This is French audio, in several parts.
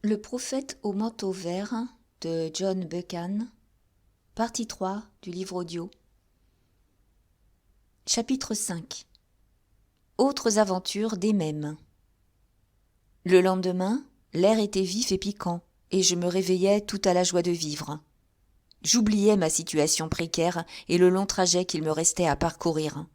Le prophète au manteau vert de John Buchan, partie 3 du livre audio. Chapitre 5. Autres aventures des mêmes. Le lendemain, l'air était vif et piquant, et je me réveillais tout à la joie de vivre. J'oubliais ma situation précaire et le long trajet qu'il me restait à parcourir.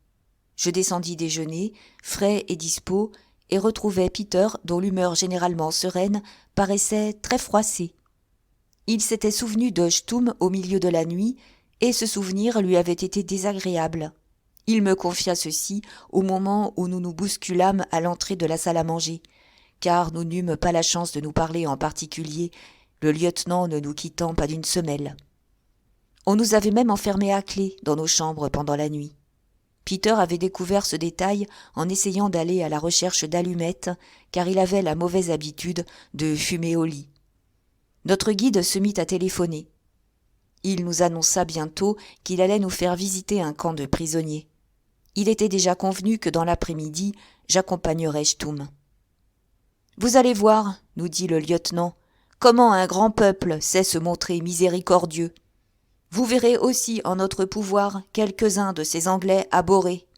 Je descendis déjeuner, frais et dispos, et retrouvai Peter, dont l'humeur généralement sereine paraissait très froissée. Il s'était souvenu de Schthoum au milieu de la nuit, et ce souvenir lui avait été désagréable. Il me confia ceci au moment où nous nous bousculâmes à l'entrée de la salle à manger, car nous n'eûmes pas la chance de nous parler en particulier, le lieutenant ne nous quittant pas d'une semelle. On nous avait même enfermés à clé dans nos chambres pendant la nuit. Peter avait découvert ce détail en essayant d'aller à la recherche d'allumettes, car il avait la mauvaise habitude de fumer au lit. Notre guide se mit à téléphoner. Il nous annonça bientôt qu'il allait nous faire visiter un camp de prisonniers. Il était déjà convenu que dans l'après-midi, j'accompagnerais Schthoum. « Vous allez voir, nous dit le lieutenant, comment un grand peuple sait se montrer miséricordieux. Vous verrez aussi en notre pouvoir quelques-uns de ces Anglais abhorrés.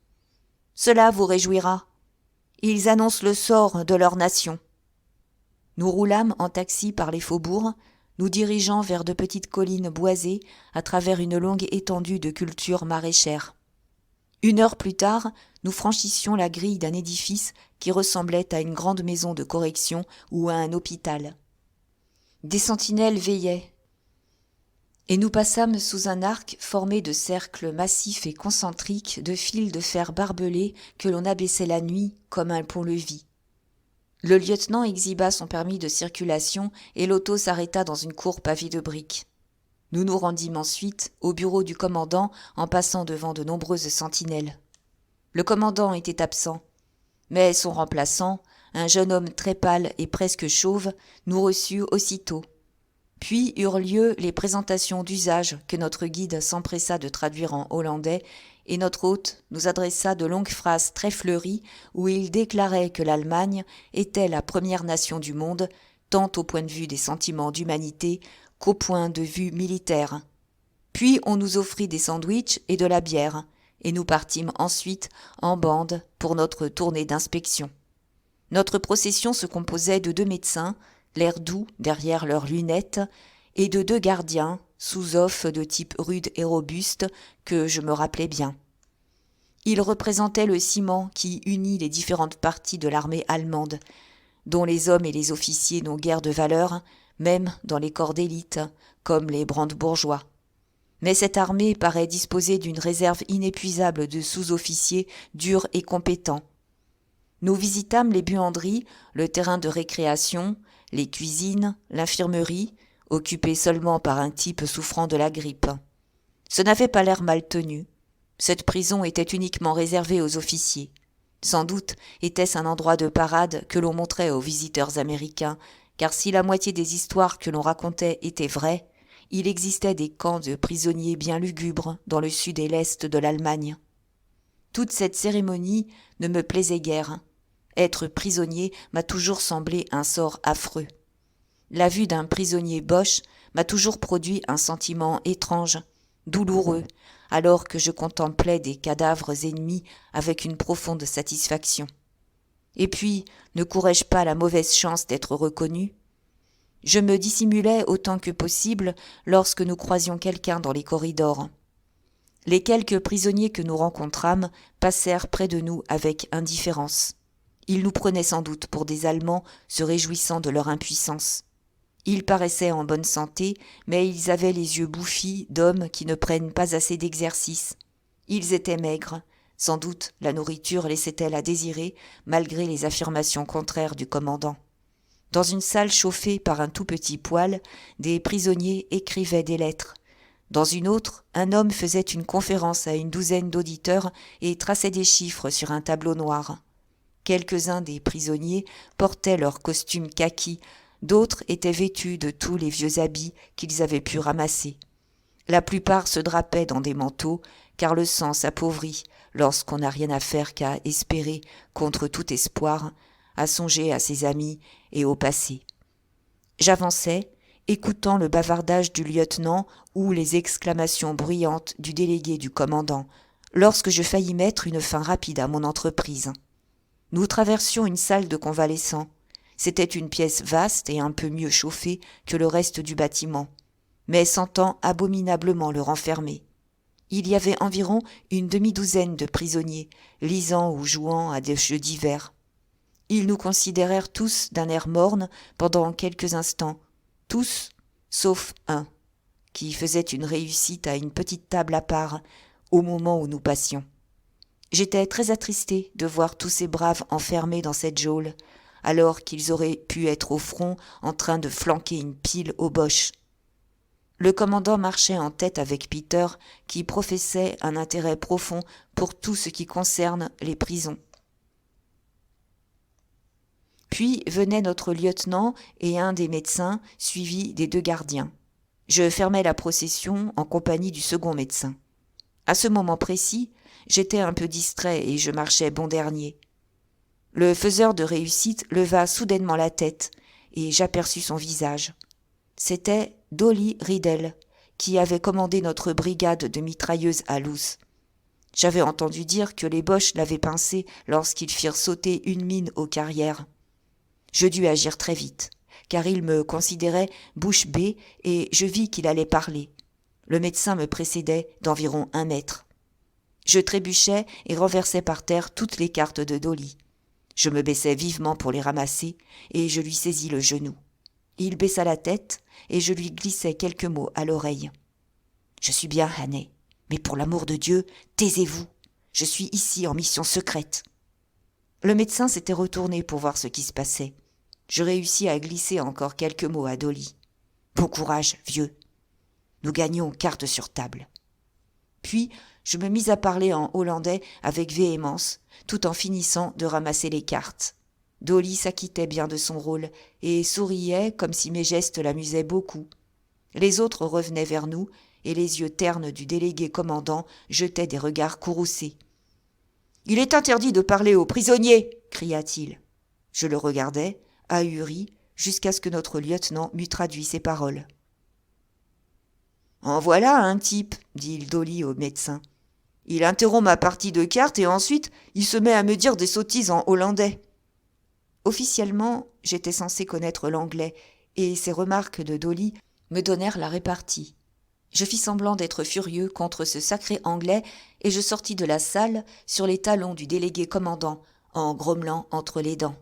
Cela vous réjouira. Ils annoncent le sort de leur nation. » Nous roulâmes en taxi par les faubourgs, nous dirigeant vers de petites collines boisées à travers une longue étendue de cultures maraîchères. 1 heure plus tard, nous franchissions la grille d'un édifice qui ressemblait à une grande maison de correction ou à un hôpital. Des sentinelles veillaient, et nous passâmes sous un arc formé de cercles massifs et concentriques de fils de fer barbelés que l'on abaissait la nuit comme un pont-levis. Le lieutenant exhiba son permis de circulation et l'auto s'arrêta dans une cour pavée de briques. Nous nous rendîmes ensuite au bureau du commandant en passant devant de nombreuses sentinelles. Le commandant était absent, mais son remplaçant, un jeune homme très pâle et presque chauve, nous reçut aussitôt. Puis eurent lieu les présentations d'usage que notre guide s'empressa de traduire en hollandais, et notre hôte nous adressa de longues phrases très fleuries où il déclarait que l'Allemagne était la première nation du monde, tant au point de vue des sentiments d'humanité qu'au point de vue militaire. Puis on nous offrit des sandwichs et de la bière, et nous partîmes ensuite en bande pour notre tournée d'inspection. Notre procession se composait de 2 médecins, l'air doux derrière leurs lunettes, et de 2 gardiens, sous-off de type rude et robuste, que je me rappelais bien. Ils représentaient le ciment qui unit les différentes parties de l'armée allemande, dont les hommes et les officiers n'ont guère de valeur, même dans les corps d'élite, comme les brandebourgeois. Mais cette armée paraît disposer d'une réserve inépuisable de sous-officiers durs et compétents. Nous visitâmes les buanderies, le terrain de récréation, les cuisines, l'infirmerie, occupée seulement par un type souffrant de la grippe. Ce n'avait pas l'air mal tenu. Cette prison était uniquement réservée aux officiers. Sans doute était-ce un endroit de parade que l'on montrait aux visiteurs américains, car si la moitié des histoires que l'on racontait étaient vraies, il existait des camps de prisonniers bien lugubres dans le sud et l'est de l'Allemagne. Toute cette cérémonie ne me plaisait guère. Être prisonnier m'a toujours semblé un sort affreux. La vue d'un prisonnier Boche m'a toujours produit un sentiment étrange, douloureux, alors que je contemplais des cadavres ennemis avec une profonde satisfaction. Et puis, ne courais-je pas la mauvaise chance d'être reconnu ? Je me dissimulais autant que possible lorsque nous croisions quelqu'un dans les corridors. Les quelques prisonniers que nous rencontrâmes passèrent près de nous avec indifférence. Ils nous prenaient sans doute pour des Allemands se réjouissant de leur impuissance. Ils paraissaient en bonne santé, mais ils avaient les yeux bouffis d'hommes qui ne prennent pas assez d'exercice. Ils étaient maigres. Sans doute la nourriture laissait-elle à désirer, malgré les affirmations contraires du commandant. Dans une salle chauffée par un tout petit poêle, des prisonniers écrivaient des lettres. Dans une autre, un homme faisait une conférence à une douzaine d'auditeurs et traçait des chiffres sur un tableau noir. Quelques-uns des prisonniers portaient leurs costumes kaki, d'autres étaient vêtus de tous les vieux habits qu'ils avaient pu ramasser. La plupart se drapaient dans des manteaux, car le sang s'appauvrit lorsqu'on n'a rien à faire qu'à espérer, contre tout espoir, à songer à ses amis et au passé. J'avançais, écoutant le bavardage du lieutenant ou les exclamations bruyantes du délégué du commandant, lorsque je faillis mettre une fin rapide à mon entreprise. Nous traversions une salle de convalescents. C'était une pièce vaste et un peu mieux chauffée que le reste du bâtiment, mais sentant abominablement le renfermer. Il y avait environ une demi-douzaine de prisonniers, lisant ou jouant à des jeux divers. Ils nous considérèrent tous d'un air morne pendant quelques instants, tous, sauf un, qui faisait une réussite à une petite table à part, au moment où nous passions. J'étais très attristée de voir tous ces braves enfermés dans cette geôle, alors qu'ils auraient pu être au front en train de flanquer une pile aux Boches. Le commandant marchait en tête avec Peter, qui professait un intérêt profond pour tout ce qui concerne les prisons. Puis venait notre lieutenant et un des médecins, suivis des 2 gardiens. Je fermais la procession en compagnie du second médecin. À ce moment précis, j'étais un peu distrait et je marchais bon dernier. Le faiseur de réussite leva soudainement la tête et j'aperçus son visage. C'était Dolly Riddle, qui avait commandé notre brigade de mitrailleuses à Loos. J'avais entendu dire que les Boches l'avaient pincé lorsqu'ils firent sauter une mine aux carrières. Je dus agir très vite, car il me considérait bouche bée et je vis qu'il allait parler. Le médecin me précédait d'environ 1 mètre. Je trébuchais et renversais par terre toutes les cartes de Dolly. Je me baissai vivement pour les ramasser et je lui saisis le genou. Il baissa la tête et je lui glissai quelques mots à l'oreille. « Je suis bien, Hannay, mais pour l'amour de Dieu, taisez-vous. Je suis ici en mission secrète. » Le médecin s'était retourné pour voir ce qui se passait. Je réussis à glisser encore quelques mots à Dolly. « Bon courage, vieux. Nous gagnons carte sur table. » Puis, je me mis à parler en hollandais avec véhémence, tout en finissant de ramasser les cartes. Dolly s'acquittait bien de son rôle et souriait comme si mes gestes l'amusaient beaucoup. Les autres revenaient vers nous et les yeux ternes du délégué commandant jetaient des regards courroucés. « Il est interdit de parler aux prisonniers !» cria-t-il. Je le regardais, ahuri, jusqu'à ce que notre lieutenant m'eût traduit ses paroles. « En voilà un type, dit Dolly au médecin. Il interrompt ma partie de cartes et ensuite il se met à me dire des sottises en hollandais. » Officiellement, j'étais censé connaître l'anglais et ces remarques de Dolly me donnèrent la répartie. Je fis semblant d'être furieux contre ce sacré anglais et je sortis de la salle sur les talons du délégué commandant en grommelant entre les dents.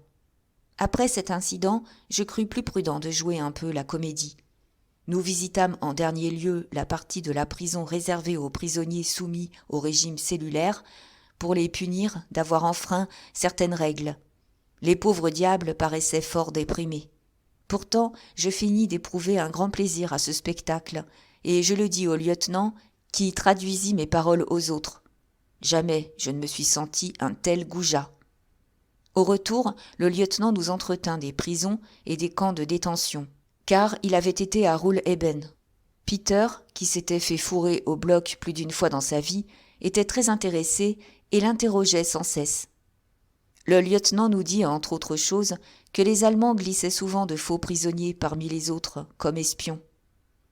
Après cet incident, je crus plus prudent de jouer un peu la comédie. Nous visitâmes en dernier lieu la partie de la prison réservée aux prisonniers soumis au régime cellulaire pour les punir d'avoir enfreint certaines règles. Les pauvres diables paraissaient fort déprimés. Pourtant, je finis d'éprouver un grand plaisir à ce spectacle, et je le dis au lieutenant qui traduisit mes paroles aux autres. Jamais je ne me suis senti un tel goujat. Au retour, le lieutenant nous entretint des prisons et des camps de détention, car il avait été à Roule-Eben. Peter, qui s'était fait fourrer au bloc plus d'une fois dans sa vie, était très intéressé et l'interrogeait sans cesse. Le lieutenant nous dit, entre autres choses, que les Allemands glissaient souvent de faux prisonniers parmi les autres, comme espions.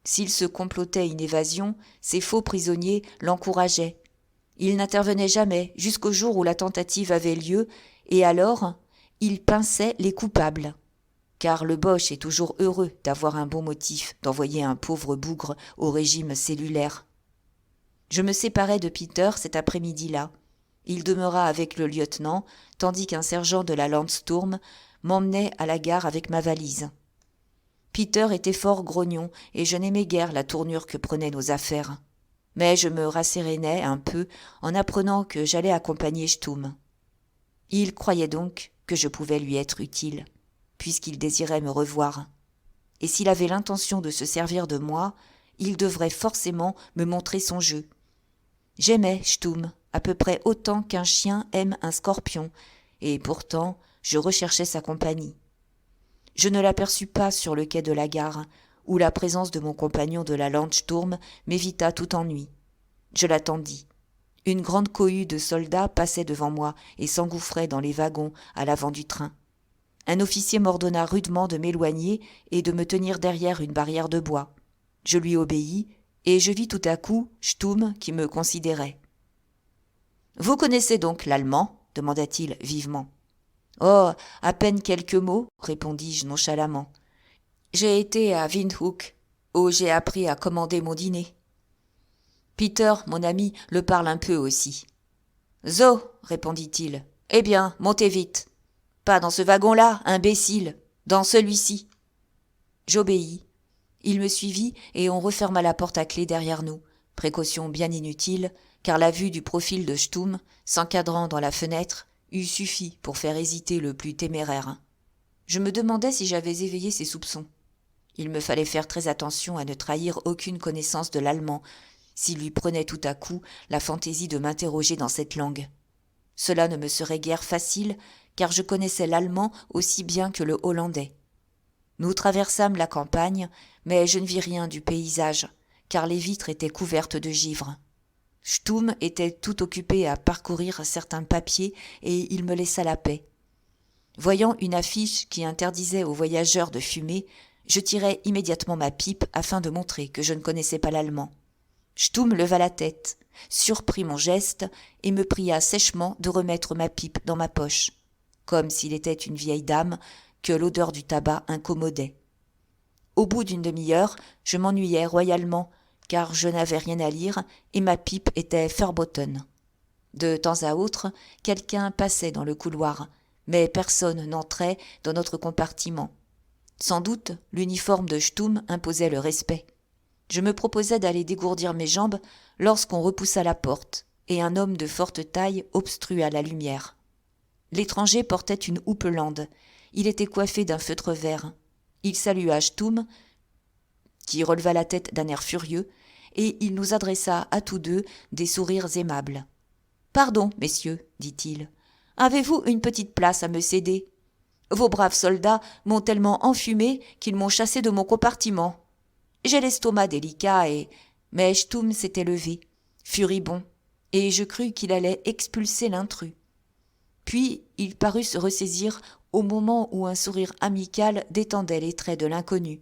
S'il se complotait une évasion, ces faux prisonniers l'encourageaient. Ils n'intervenaient jamais jusqu'au jour où la tentative avait lieu, et alors, ils pinçaient les coupables. Car le Boche est toujours heureux d'avoir un bon motif d'envoyer un pauvre bougre au régime cellulaire. Je me séparai de Peter cet après-midi-là. Il demeura avec le lieutenant, tandis qu'un sergent de la Landsturm m'emmenait à la gare avec ma valise. Peter était fort grognon et je n'aimais guère la tournure que prenaient nos affaires. Mais je me rassérénais un peu en apprenant que j'allais accompagner Sturm. Il croyait donc que je pouvais lui être utile, puisqu'il désirait me revoir. Et s'il avait l'intention de se servir de moi, il devrait forcément me montrer son jeu. J'aimais Sturm à peu près autant qu'un chien aime un scorpion, et pourtant je recherchais sa compagnie. Je ne l'aperçus pas sur le quai de la gare, où la présence de mon compagnon de la Landsturm m'évita tout ennui. Je l'attendis. Une grande cohue de soldats passait devant moi et s'engouffrait dans les wagons à l'avant du train. Un officier m'ordonna rudement de m'éloigner et de me tenir derrière une barrière de bois. Je lui obéis, et je vis tout à coup Stumm qui me considérait. « Vous connaissez donc l'allemand » demanda-t-il vivement. « Oh, à peine quelques mots, répondis-je nonchalamment. J'ai été à Windhoek, où j'ai appris à commander mon dîner. Peter, mon ami, le parle un peu aussi. Zo, répondit-il. Eh bien, montez vite. Pas dans ce wagon-là, imbécile, dans celui-ci. J'obéis. Il me suivit et on referma la porte à clé derrière nous, précaution bien inutile, car la vue du profil de Stumm, s'encadrant dans la fenêtre, eût suffi pour faire hésiter le plus téméraire. Je me demandais si j'avais éveillé ses soupçons. Il me fallait faire très attention à ne trahir aucune connaissance de l'allemand, s'il lui prenait tout à coup la fantaisie de m'interroger dans cette langue. Cela ne me serait guère facile, car je connaissais l'allemand aussi bien que le hollandais. Nous traversâmes la campagne, mais je ne vis rien du paysage, car les vitres étaient couvertes de givre. Stumm était tout occupé à parcourir certains papiers et il me laissa la paix. Voyant une affiche qui interdisait aux voyageurs de fumer, je tirai immédiatement ma pipe afin de montrer que je ne connaissais pas l'allemand. Stumm leva la tête, surprit mon geste et me pria sèchement de remettre ma pipe dans ma poche, comme s'il était une vieille dame que l'odeur du tabac incommodait. Au bout d'une demi-heure, je m'ennuyais royalement, car je n'avais rien à lire et ma pipe était verboten. De temps à autre, quelqu'un passait dans le couloir, mais personne n'entrait dans notre compartiment. Sans doute, l'uniforme de Stumm imposait le respect. Je me proposais d'aller dégourdir mes jambes lorsqu'on repoussa la porte, et un homme de forte taille obstrua la lumière. L'étranger portait une houppelande. Il était coiffé d'un feutre vert. Il salua Stumm, qui releva la tête d'un air furieux, et il nous adressa à tous deux des sourires aimables. « Pardon, messieurs, dit-il. Avez-vous une petite place à me céder ? Vos braves soldats m'ont tellement enfumé qu'ils m'ont chassé de mon compartiment. J'ai l'estomac délicat et... » Mais Stumm s'était levé, furibond, et je crus qu'il allait expulser l'intrus. Puis il parut se ressaisir au moment où un sourire amical détendait les traits de l'inconnu.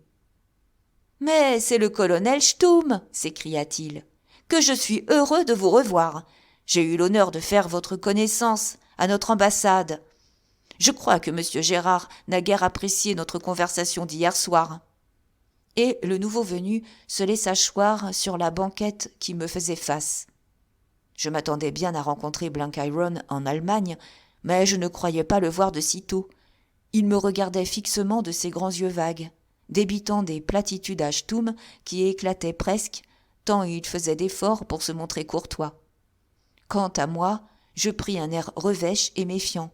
« Mais c'est le colonel Stumm !» s'écria-t-il. « Que je suis heureux de vous revoir. J'ai eu l'honneur de faire votre connaissance à notre ambassade. Je crois que M. Gérard n'a guère apprécié notre conversation d'hier soir. » Et le nouveau venu se laissa choir sur la banquette qui me faisait face. Je m'attendais bien à rencontrer Blenkiron en Allemagne, mais je ne croyais pas le voir de sitôt. Il me regardait fixement de ses grands yeux vagues, débitant des platitudes à Stumm qui éclataient presque, tant il faisait d'efforts pour se montrer courtois. Quant à moi, je pris un air revêche et méfiant.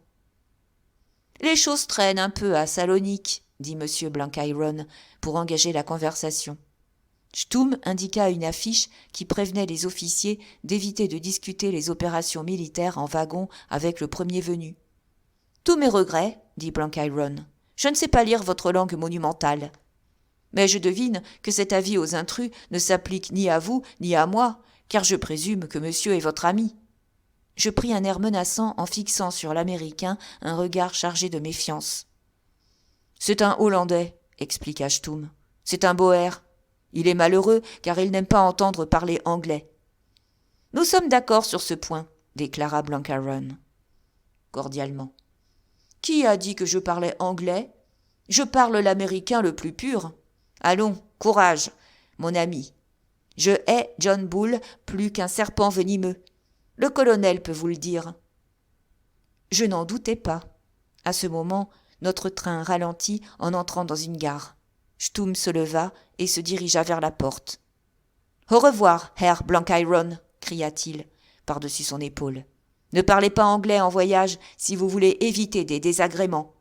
« Les choses traînent un peu à Salonique, » dit M. Blenkiron pour engager la conversation. Stumm indiqua une affiche qui prévenait les officiers d'éviter de discuter les opérations militaires en wagon avec le premier venu. « Tous mes regrets, » dit Blenkiron. « Je ne sais pas lire votre langue monumentale. Mais je devine que cet avis aux intrus ne s'applique ni à vous ni à moi, car je présume que monsieur est votre ami. » Je pris un air menaçant en fixant sur l'Américain un regard chargé de méfiance. « C'est un Hollandais, » expliqua Stumm. « C'est un Boer. Il est malheureux car il n'aime pas entendre parler anglais. »« Nous sommes d'accord sur ce point, » déclara Blenkiron cordialement. « Qui a dit que je parlais anglais ? Je parle l'américain le plus pur. Allons, courage, mon ami. Je hais John Bull plus qu'un serpent venimeux. Le colonel peut vous le dire. » Je n'en doutais pas. À ce moment, notre train ralentit en entrant dans une gare. Stumm se leva et se dirigea vers la porte. « Au revoir, Herr Blenkiron » cria-t-il par-dessus son épaule. « Ne parlez pas anglais en voyage si vous voulez éviter des désagréments. »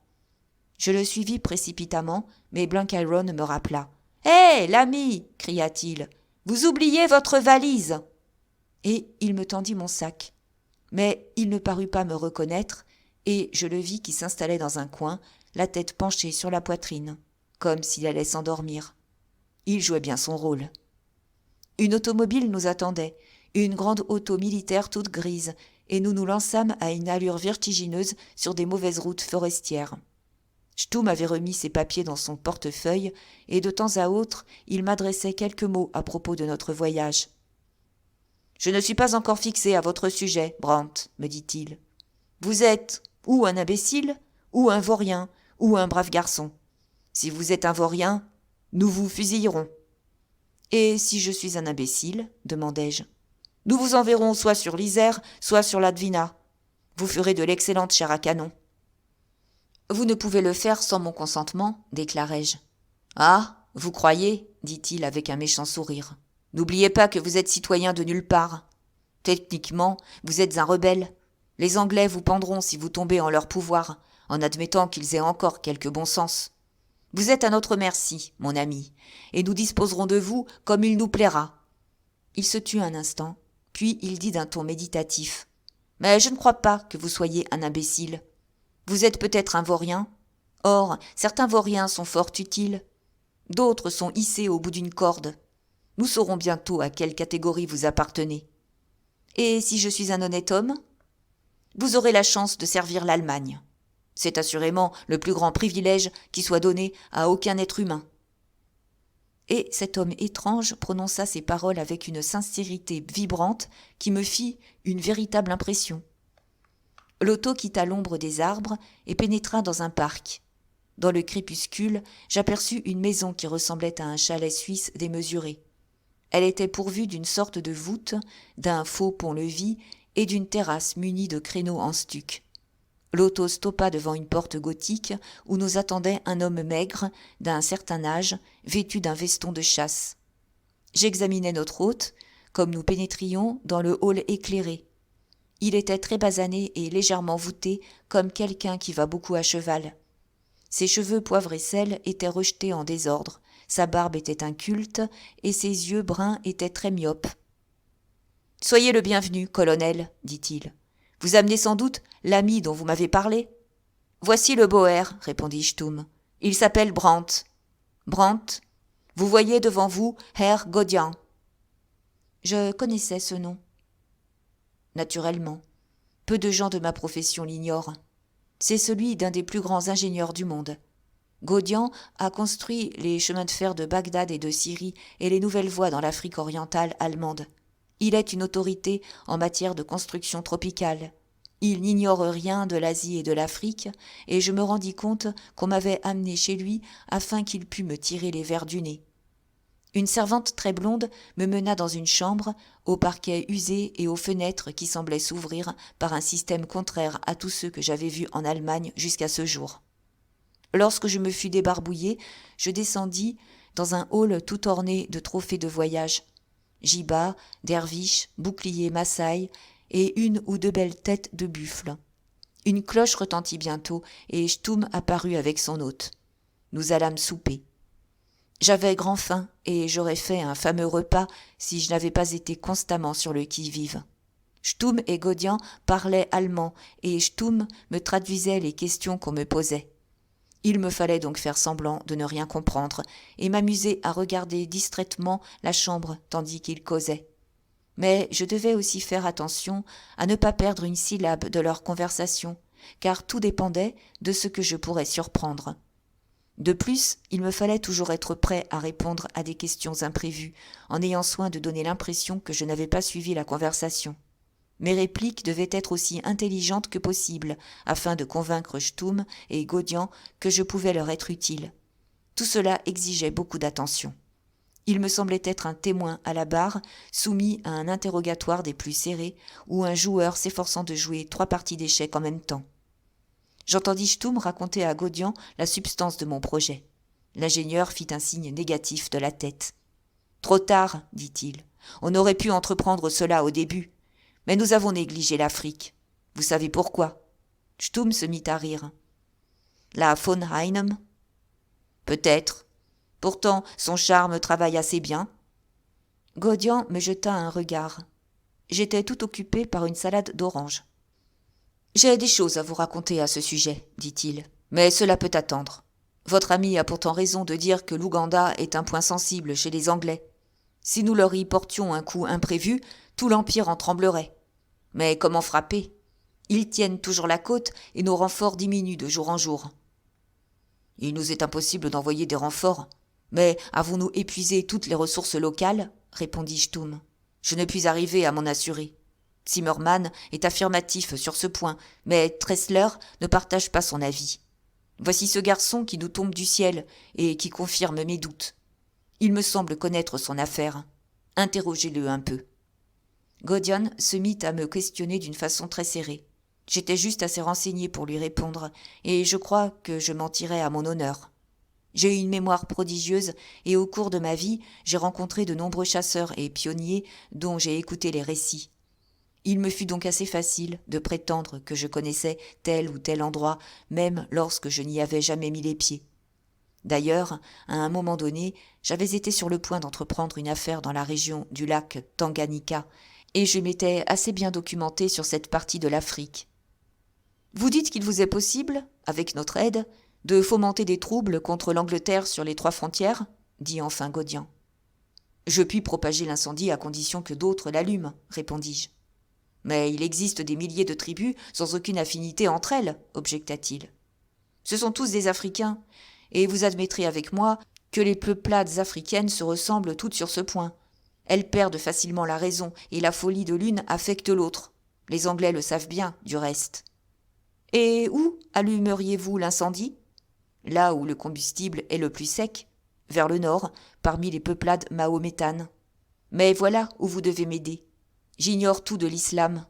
Je le suivis précipitamment, mais Blenkiron me rappela. « Hé, l'ami » cria-t-il. « Vous oubliez votre valise !» Et il me tendit mon sac. Mais il ne parut pas me reconnaître, et je le vis qui s'installait dans un coin, la tête penchée sur la poitrine, comme s'il allait s'endormir. Il jouait bien son rôle. Une automobile nous attendait, une grande auto militaire toute grise, et nous nous lançâmes à une allure vertigineuse sur des mauvaises routes forestières. Stum avait remis ses papiers dans son portefeuille et de temps à autre, il m'adressait quelques mots à propos de notre voyage. « Je ne suis pas encore fixé à votre sujet, Brandt, me dit-il. Vous êtes ou un imbécile, ou un vaurien, ou un brave garçon. Si vous êtes un vaurien, nous vous fusillerons. » « Et si je suis un imbécile, demandai-je. Nous vous enverrons soit sur l'Isère, soit sur l'Advina. Vous ferez de l'excellente chair à canon. Vous ne pouvez le faire sans mon consentement, déclarai-je. Ah, vous croyez, dit-il avec un méchant sourire. N'oubliez pas que vous êtes citoyen de nulle part. Techniquement, vous êtes un rebelle. Les Anglais vous pendront si vous tombez en leur pouvoir, en admettant qu'ils aient encore quelque bon sens. Vous êtes à notre merci, mon ami, et nous disposerons de vous comme il nous plaira. Il se tut un instant, puis il dit d'un ton méditatif. Mais je ne crois pas que vous soyez un imbécile. Vous êtes peut-être un vaurien. Or, certains vauriens sont fort utiles. D'autres sont hissés au bout d'une corde. Nous saurons bientôt à quelle catégorie vous appartenez. Et si je suis un honnête homme ? Vous aurez la chance de servir l'Allemagne. C'est assurément le plus grand privilège qui soit donné à aucun être humain. Et cet homme étrange prononça ces paroles avec une sincérité vibrante qui me fit une véritable impression. L'auto quitta l'ombre des arbres et pénétra dans un parc. Dans le crépuscule, j'aperçus une maison qui ressemblait à un chalet suisse démesuré. Elle était pourvue d'une sorte de voûte, d'un faux pont-levis et d'une terrasse munie de créneaux en stuc. L'auto stoppa devant une porte gothique où nous attendait un homme maigre, d'un certain âge, vêtu d'un veston de chasse. J'examinai notre hôte, comme nous pénétrions dans le hall éclairé. Il était très basané et légèrement voûté, comme quelqu'un qui va beaucoup à cheval. Ses cheveux poivre et sel étaient rejetés en désordre, sa barbe était inculte et ses yeux bruns étaient très myopes. « Soyez le bienvenu, colonel, dit-il. Vous amenez sans doute l'ami dont vous m'avez parlé ? Voici le Boer, répondit Stum. Il s'appelle Brandt. Brandt, vous voyez devant vous Herr Godian. Je connaissais ce nom. Naturellement. Peu de gens de ma profession l'ignorent. C'est celui d'un des plus grands ingénieurs du monde. Godian a construit les chemins de fer de Bagdad et de Syrie et les nouvelles voies dans l'Afrique orientale allemande. Il est une autorité en matière de construction tropicale. Il n'ignore rien de l'Asie et de l'Afrique, et je me rendis compte qu'on m'avait amené chez lui afin qu'il pût me tirer les vers du nez. Une servante très blonde me mena dans une chambre, au parquet usé et aux fenêtres qui semblaient s'ouvrir par un système contraire à tous ceux que j'avais vus en Allemagne jusqu'à ce jour. Lorsque je me fus débarbouillé, je descendis dans un hall tout orné de trophées de voyage. Gibas, derviches, boucliers massaï et une ou deux belles têtes de buffle. Une cloche retentit bientôt et Stum apparut avec son hôte. Nous allâmes souper. J'avais grand faim et j'aurais fait un fameux repas si je n'avais pas été constamment sur le qui-vive. Stum et Godian parlaient allemand et Stum me traduisait les questions qu'on me posait. Il me fallait donc faire semblant de ne rien comprendre et m'amuser à regarder distraitement la chambre tandis qu'il causait. Mais je devais aussi faire attention à ne pas perdre une syllabe de leur conversation, car tout dépendait de ce que je pourrais surprendre. De plus, il me fallait toujours être prêt à répondre à des questions imprévues, en ayant soin de donner l'impression que je n'avais pas suivi la conversation. Mes répliques devaient être aussi intelligentes que possible, afin de convaincre Stum et Godian que je pouvais leur être utile. Tout cela exigeait beaucoup d'attention. Il me semblait être un témoin à la barre, soumis à un interrogatoire des plus serrés, ou un joueur s'efforçant de jouer 3 parties d'échecs en même temps. J'entendis Stum raconter à Godian la substance de mon projet. L'ingénieur fit un signe négatif de la tête. « Trop tard, dit-il. On aurait pu entreprendre cela au début. Mais nous avons négligé l'Afrique. Vous savez pourquoi ? » Stum se mit à rire. « La von Einem ? Peut-être. Pourtant, son charme travaille assez bien. » Godian me jeta un regard. J'étais tout occupé par une salade d'oranges. « J'ai des choses à vous raconter à ce sujet, dit-il, mais cela peut attendre. Votre ami a pourtant raison de dire que l'Ouganda est un point sensible chez les Anglais. Si nous leur y portions un coup imprévu, tout l'Empire en tremblerait. Mais comment frapper ? Ils tiennent toujours la côte et nos renforts diminuent de jour en jour. » Il nous est impossible d'envoyer des renforts. Mais avons-nous épuisé toutes les ressources locales ? Répondit Stum. Je ne puis arriver à m'en assurer. Zimmermann est affirmatif sur ce point, mais Tressler ne partage pas son avis. Voici ce garçon qui nous tombe du ciel et qui confirme mes doutes. Il me semble connaître son affaire. Interrogez-le un peu. Gaudian se mit à me questionner d'une façon très serrée. J'étais juste assez renseigné pour lui répondre, et je crois que je mentirais à mon honneur. J'ai eu une mémoire prodigieuse, et au cours de ma vie, j'ai rencontré de nombreux chasseurs et pionniers dont j'ai écouté les récits. Il me fut donc assez facile de prétendre que je connaissais tel ou tel endroit, même lorsque je n'y avais jamais mis les pieds. D'ailleurs, à un moment donné, j'avais été sur le point d'entreprendre une affaire dans la région du lac Tanganyika, et je m'étais assez bien documenté sur cette partie de l'Afrique. Vous dites qu'il vous est possible, avec notre aide, de fomenter des troubles contre l'Angleterre sur les 3 frontières, dit enfin Gaudian. Je puis propager l'incendie à condition que d'autres l'allument, répondis-je. Mais il existe des milliers de tribus sans aucune affinité entre elles, objecta-t-il. Ce sont tous des Africains, et vous admettrez avec moi que les peuplades africaines se ressemblent toutes sur ce point. Elles perdent facilement la raison, et la folie de l'une affecte l'autre. Les Anglais le savent bien, du reste. Et où allumeriez-vous l'incendie ? Là où le combustible est le plus sec, vers le nord, parmi les peuplades mahométanes. Mais voilà où vous devez m'aider. J'ignore tout de l'islam,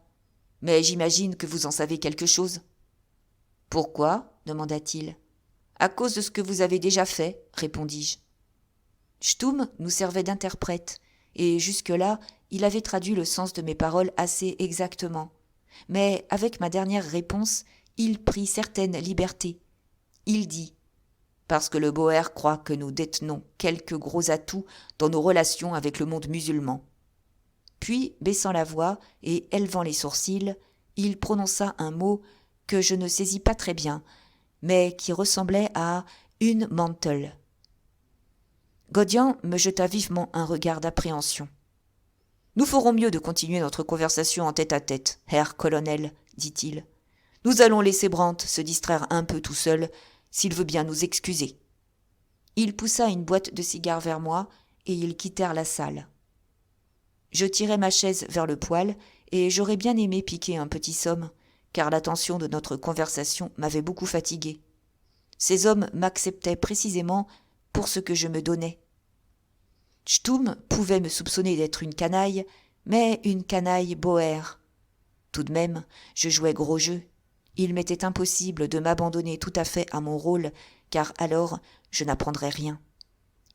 mais j'imagine que vous en savez quelque chose. Pourquoi ? Demanda-t-il. À cause de ce que vous avez déjà fait, répondis-je. Stum nous servait d'interprète, et jusque-là, il avait traduit le sens de mes paroles assez exactement. Mais avec ma dernière réponse, il prit certaines libertés. Il dit « Parce que le Boer croit que nous détenons quelques gros atouts dans nos relations avec le monde musulman. » Puis, baissant la voix et élevant les sourcils, il prononça un mot que je ne saisis pas très bien, mais qui ressemblait à une mantle. Gaudian me jeta vivement un regard d'appréhension. « Nous ferons mieux de continuer notre conversation en tête-à-tête, Herr Colonel, dit-il. Nous allons laisser Brandt se distraire un peu tout seul, s'il veut bien nous excuser. » Il poussa une boîte de cigares vers moi, et ils quittèrent la salle. Je tirai ma chaise vers le poêle, et j'aurais bien aimé piquer un petit somme, car la tension de notre conversation m'avait beaucoup fatigué. Ces hommes m'acceptaient précisément pour ce que je me donnais. Stum pouvait me soupçonner d'être une canaille, mais une canaille boère. Tout de même, je jouais gros jeu. Il m'était impossible de m'abandonner tout à fait à mon rôle, car alors je n'apprendrais rien.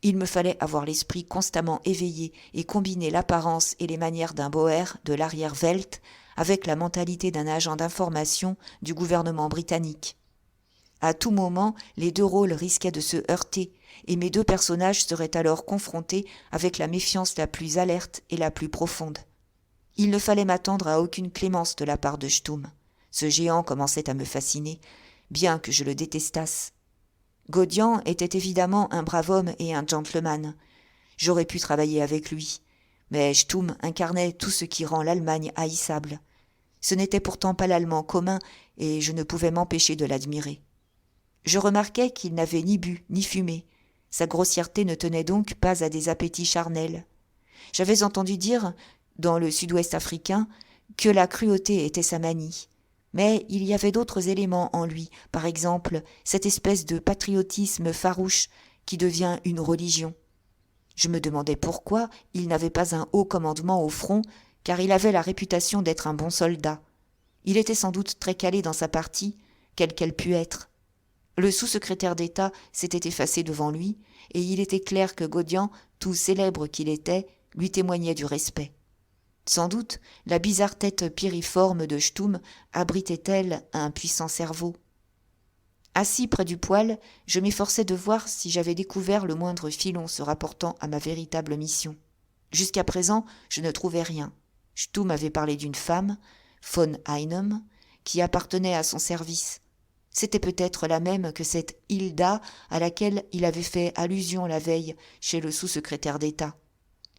Il me fallait avoir l'esprit constamment éveillé et combiner l'apparence et les manières d'un boère de l'arrière-Velt avec la mentalité d'un agent d'information du gouvernement britannique. À tout moment, les 2 rôles risquaient de se heurter, et mes 2 personnages seraient alors confrontés avec la méfiance la plus alerte et la plus profonde. Il ne fallait m'attendre à aucune clémence de la part de Stum. Ce géant commençait à me fasciner, bien que je le détestasse. Gaudian était évidemment un brave homme et un gentleman. J'aurais pu travailler avec lui. Mais Stum incarnait tout ce qui rend l'Allemagne haïssable. Ce n'était pourtant pas l'allemand commun, et je ne pouvais m'empêcher de l'admirer. Je remarquai qu'il n'avait ni bu ni fumé. Sa grossièreté ne tenait donc pas à des appétits charnels. J'avais entendu dire, dans le sud-ouest africain, que la cruauté était sa manie. Mais il y avait d'autres éléments en lui, par exemple cette espèce de patriotisme farouche qui devient une religion. Je me demandais pourquoi il n'avait pas un haut commandement au front, car il avait la réputation d'être un bon soldat. Il était sans doute très calé dans sa partie, quelle qu'elle pût être. Le sous-secrétaire d'État s'était effacé devant lui, et il était clair que Gaudian, tout célèbre qu'il était, lui témoignait du respect. Sans doute, la bizarre tête piriforme de Stum abritait-elle un puissant cerveau. Assis près du poêle, je m'efforçais de voir si j'avais découvert le moindre filon se rapportant à ma véritable mission. Jusqu'à présent, je ne trouvais rien. Stum avait parlé d'une femme, von Einem, qui appartenait à son service. C'était peut-être la même que cette Hilda à laquelle il avait fait allusion la veille chez le sous-secrétaire d'État.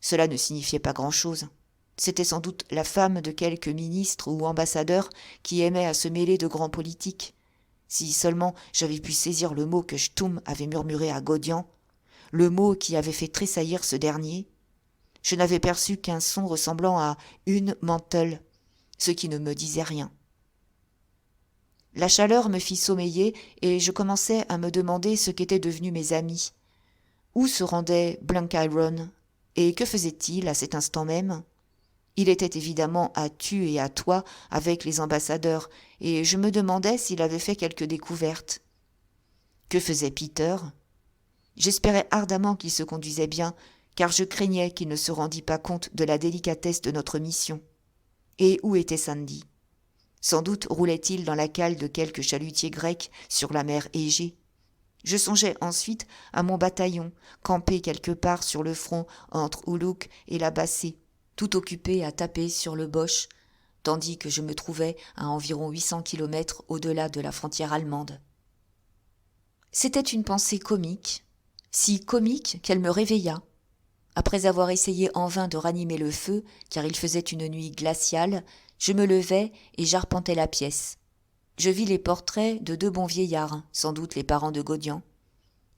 Cela ne signifiait pas grand-chose. C'était sans doute la femme de quelque ministre ou ambassadeur qui aimait à se mêler de grands politiques. Si seulement j'avais pu saisir le mot que Schthoum avait murmuré à Gaudian, le mot qui avait fait tressaillir ce dernier, je n'avais perçu qu'un son ressemblant à une mantle, ce qui ne me disait rien. La chaleur me fit sommeiller et je commençai à me demander ce qu'étaient devenus mes amis. Où se rendait Blenkiron et que faisait-il à cet instant même ? Il était évidemment à tu et à toi avec les ambassadeurs et je me demandais s'il avait fait quelque découverte. Que faisait Peter ? J'espérais ardemment qu'il se conduisait bien, car je craignais qu'il ne se rendît pas compte de la délicatesse de notre mission. Et où était Sandy ? Sans doute roulait-il dans la cale de quelque chalutier grec sur la mer Égée. Je songeais ensuite à mon bataillon, campé quelque part sur le front entre Hulluch et la Bassée, tout occupé à taper sur le Bosch, tandis que je me trouvais à environ 800 kilomètres au-delà de la frontière allemande. C'était une pensée comique, si comique qu'elle me réveilla. Après avoir essayé en vain de ranimer le feu, car il faisait une nuit glaciale, je me levai et j'arpentai la pièce. Je vis les portraits de deux bons vieillards, sans doute les parents de Gaudian.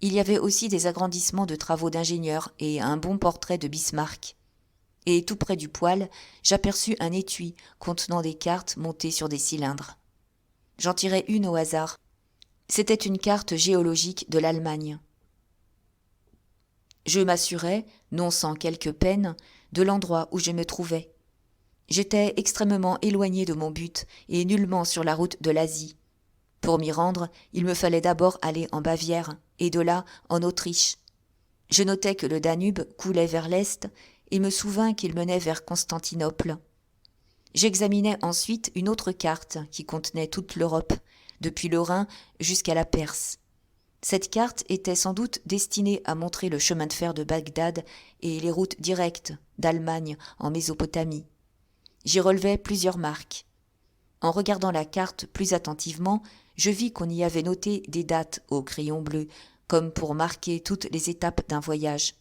Il y avait aussi des agrandissements de travaux d'ingénieurs et un bon portrait de Bismarck. Et tout près du poêle, j'aperçus un étui contenant des cartes montées sur des cylindres. J'en tirai une au hasard. C'était une carte géologique de l'Allemagne. Je m'assurai, non sans quelque peine, de l'endroit où je me trouvais. J'étais extrêmement éloigné de mon but et nullement sur la route de l'Asie. Pour m'y rendre, il me fallait d'abord aller en Bavière et de là en Autriche. Je notai que le Danube coulait vers l'est et me souvins qu'il menait vers Constantinople. J'examinai ensuite une autre carte qui contenait toute l'Europe, depuis le Rhin jusqu'à la Perse. Cette carte était sans doute destinée à montrer le chemin de fer de Bagdad et les routes directes d'Allemagne en Mésopotamie. J'y relevai plusieurs marques. En regardant la carte plus attentivement, je vis qu'on y avait noté des dates au crayon bleu, comme pour marquer toutes les étapes d'un voyage.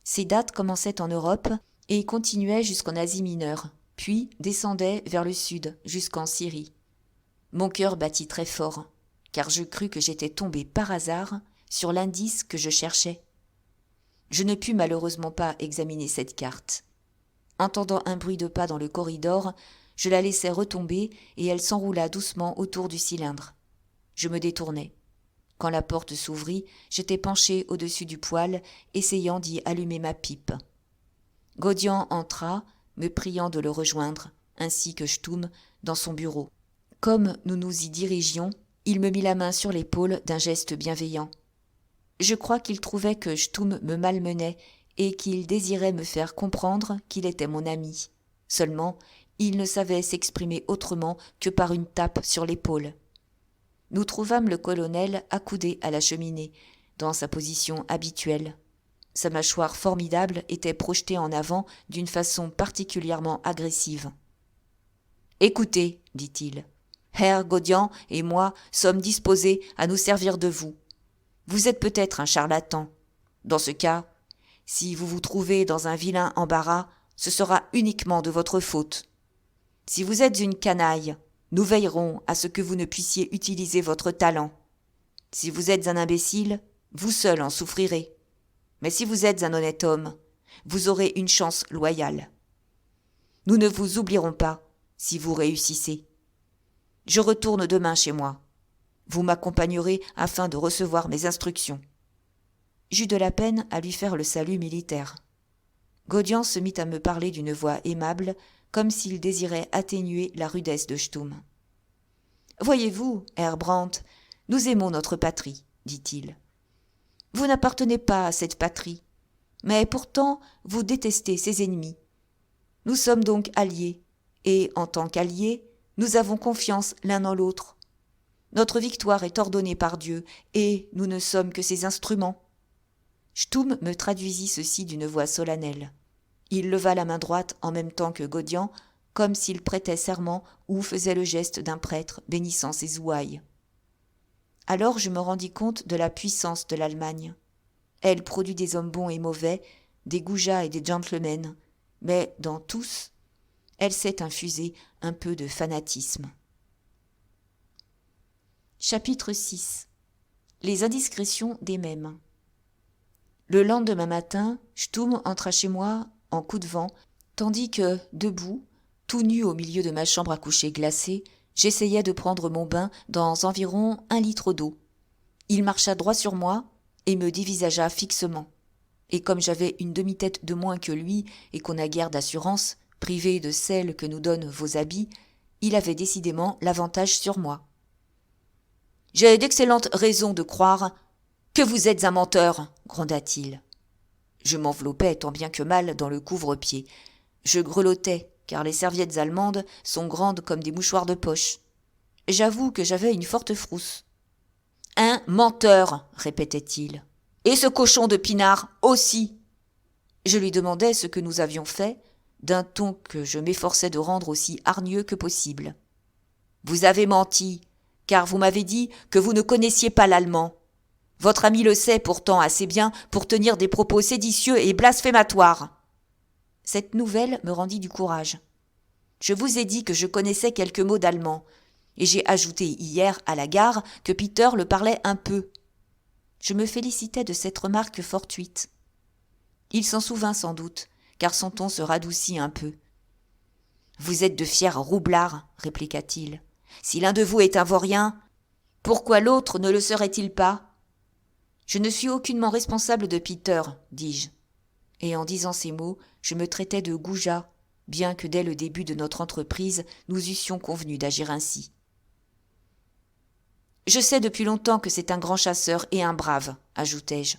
Ces dates commençaient en Europe et continuaient jusqu'en Asie mineure, puis descendaient vers le sud, jusqu'en Syrie. Mon cœur battit très fort, car je crus que j'étais tombé par hasard sur l'indice que je cherchais. Je ne pus malheureusement pas examiner cette carte. Entendant un bruit de pas dans le corridor, je la laissai retomber et elle s'enroula doucement autour du cylindre. Je me détournai. Quand la porte s'ouvrit, j'étais penché au-dessus du poêle, essayant d'y allumer ma pipe. Gaudian entra, me priant de le rejoindre, ainsi que Schthoum, dans son bureau. Comme nous nous y dirigions, il me mit la main sur l'épaule d'un geste bienveillant. Je crois qu'il trouvait que Schthoum me malmenait et qu'il désirait me faire comprendre qu'il était mon ami. Seulement, il ne savait s'exprimer autrement que par une tape sur l'épaule. Nous trouvâmes le colonel accoudé à la cheminée, dans sa position habituelle. Sa mâchoire formidable était projetée en avant d'une façon particulièrement agressive. « Écoutez, dit-il, Herr Gaudian et moi sommes disposés à nous servir de vous. Vous êtes peut-être un charlatan. Dans ce cas, si vous vous trouvez dans un vilain embarras, ce sera uniquement de votre faute. Si vous êtes une canaille, nous veillerons à ce que vous ne puissiez utiliser votre talent. Si vous êtes un imbécile, vous seul en souffrirez. Mais si vous êtes un honnête homme, vous aurez une chance loyale. Nous ne vous oublierons pas si vous réussissez. Je retourne demain chez moi. Vous m'accompagnerez afin de recevoir mes instructions. » J'eus de la peine à lui faire le salut militaire. Gaudian se mit à me parler d'une voix aimable, comme s'il désirait atténuer la rudesse de Schthoum. « Voyez-vous, Herr Brandt, nous aimons notre patrie, dit-il. Vous n'appartenez pas à cette patrie, mais pourtant vous détestez ses ennemis. Nous sommes donc alliés, et en tant qu'alliés, nous avons confiance l'un en l'autre. Notre victoire est ordonnée par Dieu, et nous ne sommes que ses instruments. » Schthoum me traduisit ceci d'une voix solennelle. Il leva la main droite en même temps que Gaudian, comme s'il prêtait serment ou faisait le geste d'un prêtre bénissant ses ouailles. Alors je me rendis compte de la puissance de l'Allemagne. Elle produit des hommes bons et mauvais, des goujats et des gentlemen, mais dans tous, elle sait infuser un peu de fanatisme. Chapitre 6. Les indiscrétions des mèmes. Le lendemain matin, Stum entra chez moi en coup de vent, tandis que, debout, tout nu au milieu de ma chambre à coucher glacée, j'essayais de prendre mon bain dans environ 1 litre d'eau. Il marcha droit sur moi et me dévisagea fixement. Et comme j'avais une demi-tête de moins que lui et qu'on n'a guère d'assurance, privée de celle que nous donnent vos habits, il avait décidément l'avantage sur moi. « J'ai d'excellentes raisons de croire que vous êtes un menteur, gronda-t-il. Je m'enveloppais tant bien que mal dans le couvre-pied. Je grelottais, car les serviettes allemandes sont grandes comme des mouchoirs de poche. J'avoue que j'avais une forte frousse. « Un menteur, répétait-il. Et ce cochon de Pinard aussi. Je lui demandais ce que nous avions fait, d'un ton que je m'efforçais de rendre aussi hargneux que possible. Vous avez menti, car vous m'avez dit que vous ne connaissiez pas l'allemand. Votre ami le sait pourtant assez bien pour tenir des propos séditieux et blasphématoires. Cette nouvelle me rendit du courage. Je vous ai dit que je connaissais quelques mots d'allemand, et j'ai ajouté hier à la gare que Peter le parlait un peu. Je me félicitais de cette remarque fortuite. Il s'en souvint sans doute, car son ton se radoucit un peu. « Vous êtes de fiers roublards, répliqua-t-il. Si l'un de vous est un vaurien, pourquoi l'autre ne le serait-il pas ? Je ne suis aucunement responsable de Peter, dis-je. Et en disant ces mots, je me traitais de goujat, bien que dès le début de notre entreprise, nous eussions convenu d'agir ainsi. Je sais depuis longtemps que c'est un grand chasseur et un brave, ajoutai-je.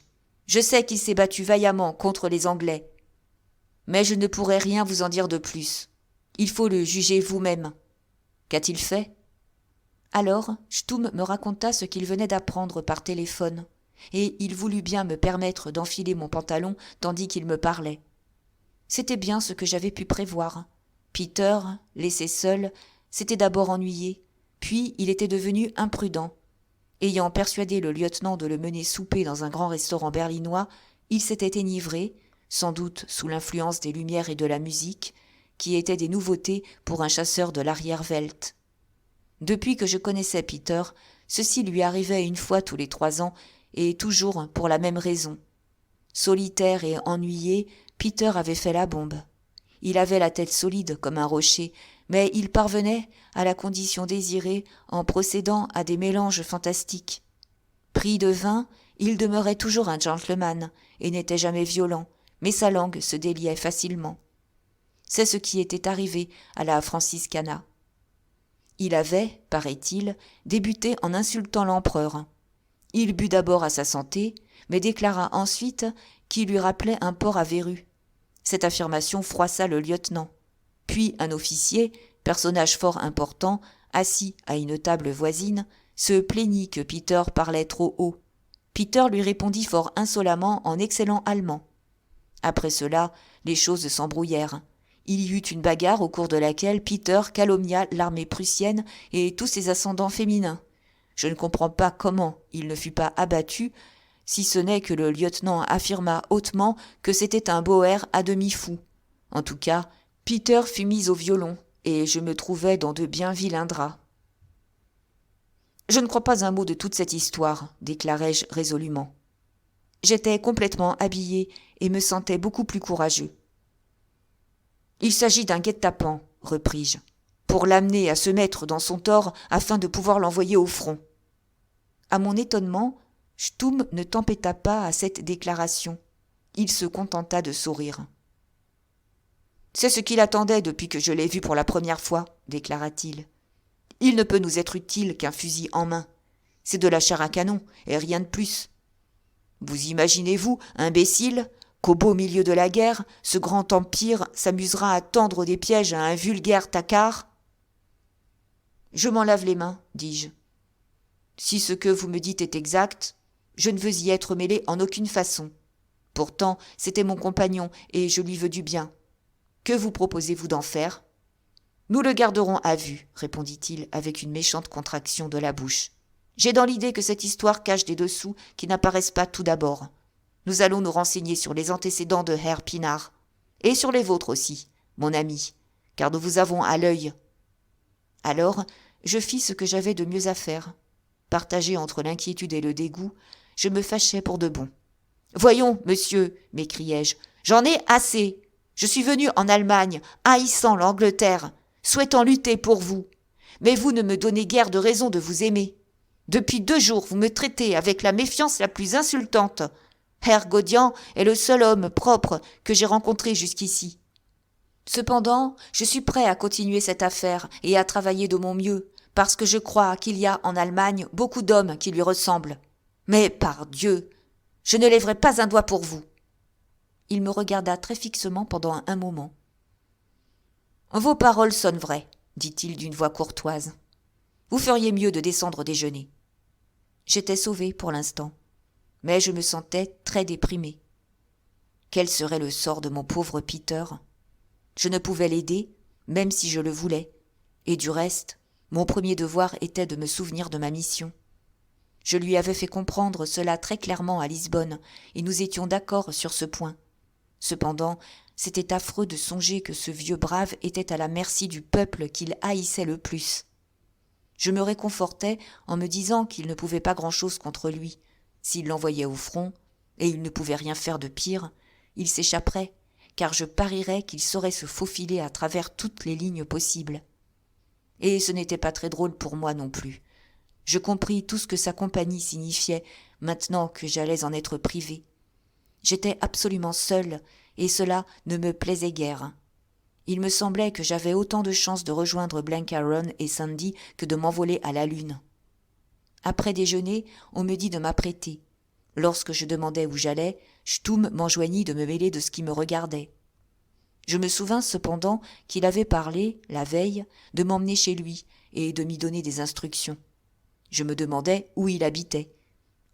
Je sais qu'il s'est battu vaillamment contre les Anglais. Mais je ne pourrais rien vous en dire de plus. Il faut le juger vous-même. Qu'a-t-il fait ? Alors, Stum me raconta ce qu'il venait d'apprendre par téléphone, et il voulut bien me permettre d'enfiler mon pantalon tandis qu'il me parlait. C'était bien ce que j'avais pu prévoir. Peter, laissé seul, s'était d'abord ennuyé, puis il était devenu imprudent. Ayant persuadé le lieutenant de le mener souper dans un grand restaurant berlinois, il s'était enivré, sans doute sous l'influence des lumières et de la musique, qui étaient des nouveautés pour un chasseur de l'arrière-Welt. Depuis que je connaissais Peter, ceci lui arrivait une fois tous les 3 ans, et toujours pour la même raison. Solitaire et ennuyé, Peter avait fait la bombe. Il avait la tête solide comme un rocher, mais il parvenait à la condition désirée en procédant à des mélanges fantastiques. Pris de vin, il demeurait toujours un gentleman et n'était jamais violent, mais sa langue se déliait facilement. C'est ce qui était arrivé à la franciscana. Il avait, paraît-il, débuté en insultant l'empereur. Il but d'abord à sa santé, mais déclara ensuite qu'il lui rappelait un port à verrue. Cette affirmation froissa le lieutenant. Puis un officier, personnage fort important, assis à une table voisine, se plaignit que Peter parlait trop haut. Peter lui répondit fort insolemment en excellent allemand. Après cela, les choses s'embrouillèrent. Il y eut une bagarre au cours de laquelle Peter calomnia l'armée prussienne et tous ses ascendants féminins. Je ne comprends pas comment il ne fut pas abattu, si ce n'est que le lieutenant affirma hautement que c'était un boer à demi fou. En tout cas, Peter fut mis au violon, et je me trouvais dans de bien vilains draps. « Je ne crois pas un mot de toute cette histoire, déclarai-je résolument. J'étais complètement habillé et me sentais beaucoup plus courageux. Il s'agit d'un guet-apens, repris-je, pour l'amener à se mettre dans son tort afin de pouvoir l'envoyer au front. À mon étonnement, Stum ne tempêta pas à cette déclaration. Il se contenta de sourire. C'est ce qu'il attendait depuis que je l'ai vu pour la première fois, déclara-t-il. Il ne peut nous être utile qu'un fusil en main. C'est de la chair à canon, et rien de plus. Vous imaginez-vous, imbécile, qu'au beau milieu de la guerre, ce grand empire s'amusera à tendre des pièges à un vulgaire tacard ? Je m'en lave les mains, dis-je. Si ce que vous me dites est exact, je ne veux y être mêlé en aucune façon. Pourtant, c'était mon compagnon, et je lui veux du bien. Que vous proposez-vous d'en faire ? Nous le garderons à vue, répondit-il avec une méchante contraction de la bouche. J'ai dans l'idée que cette histoire cache des dessous qui n'apparaissent pas tout d'abord. Nous allons nous renseigner sur les antécédents de Herr Pinard, et sur les vôtres aussi, mon ami, car nous vous avons à l'œil. Alors, je fis ce que j'avais de mieux à faire. partagé entre l'inquiétude et le dégoût, je me fâchais pour de bon. « Voyons, monsieur, m'écriai-je, j'en ai assez. Je suis venu en Allemagne, haïssant l'Angleterre, souhaitant lutter pour vous. Mais vous ne me donnez guère de raison de vous aimer. Depuis 2 jours, vous me traitez avec la méfiance la plus insultante. Herr Gaudian est le seul homme propre que j'ai rencontré jusqu'ici. Cependant, je suis prêt à continuer cette affaire et à travailler de mon mieux, parce que je crois qu'il y a en Allemagne beaucoup d'hommes qui lui ressemblent. Mais par Dieu, je ne lèverai pas un doigt pour vous. » Il me regarda très fixement pendant un moment. « Vos paroles sonnent vraies, » dit-il d'une voix courtoise. « Vous feriez mieux de descendre déjeuner. » J'étais sauvé pour l'instant, mais je me sentais très déprimé. Quel serait le sort de mon pauvre Peter ? Je ne pouvais l'aider, même si je le voulais, et du reste, mon premier devoir était de me souvenir de ma mission. Je lui avais fait comprendre cela très clairement à Lisbonne, et nous étions d'accord sur ce point. Cependant, c'était affreux de songer que ce vieux brave était à la merci du peuple qu'il haïssait le plus. Je me réconfortais en me disant qu'il ne pouvait pas grand-chose contre lui. S'il l'envoyait au front, et il ne pouvait rien faire de pire, il s'échapperait, car je parierais qu'il saurait se faufiler à travers toutes les lignes possibles. Et ce n'était pas très drôle pour moi non plus. Je compris tout ce que sa compagnie signifiait, maintenant que j'allais en être privé. J'étais absolument seul, et cela ne me plaisait guère. Il me semblait que j'avais autant de chances de rejoindre Blencaron et Sandy que de m'envoler à la lune. Après déjeuner, on me dit de m'apprêter. Lorsque je demandais où j'allais, Stum m'enjoignit de me mêler de ce qui me regardait. Je me souvins cependant qu'il avait parlé, la veille, de m'emmener chez lui et de m'y donner des instructions. Je me demandais où il habitait.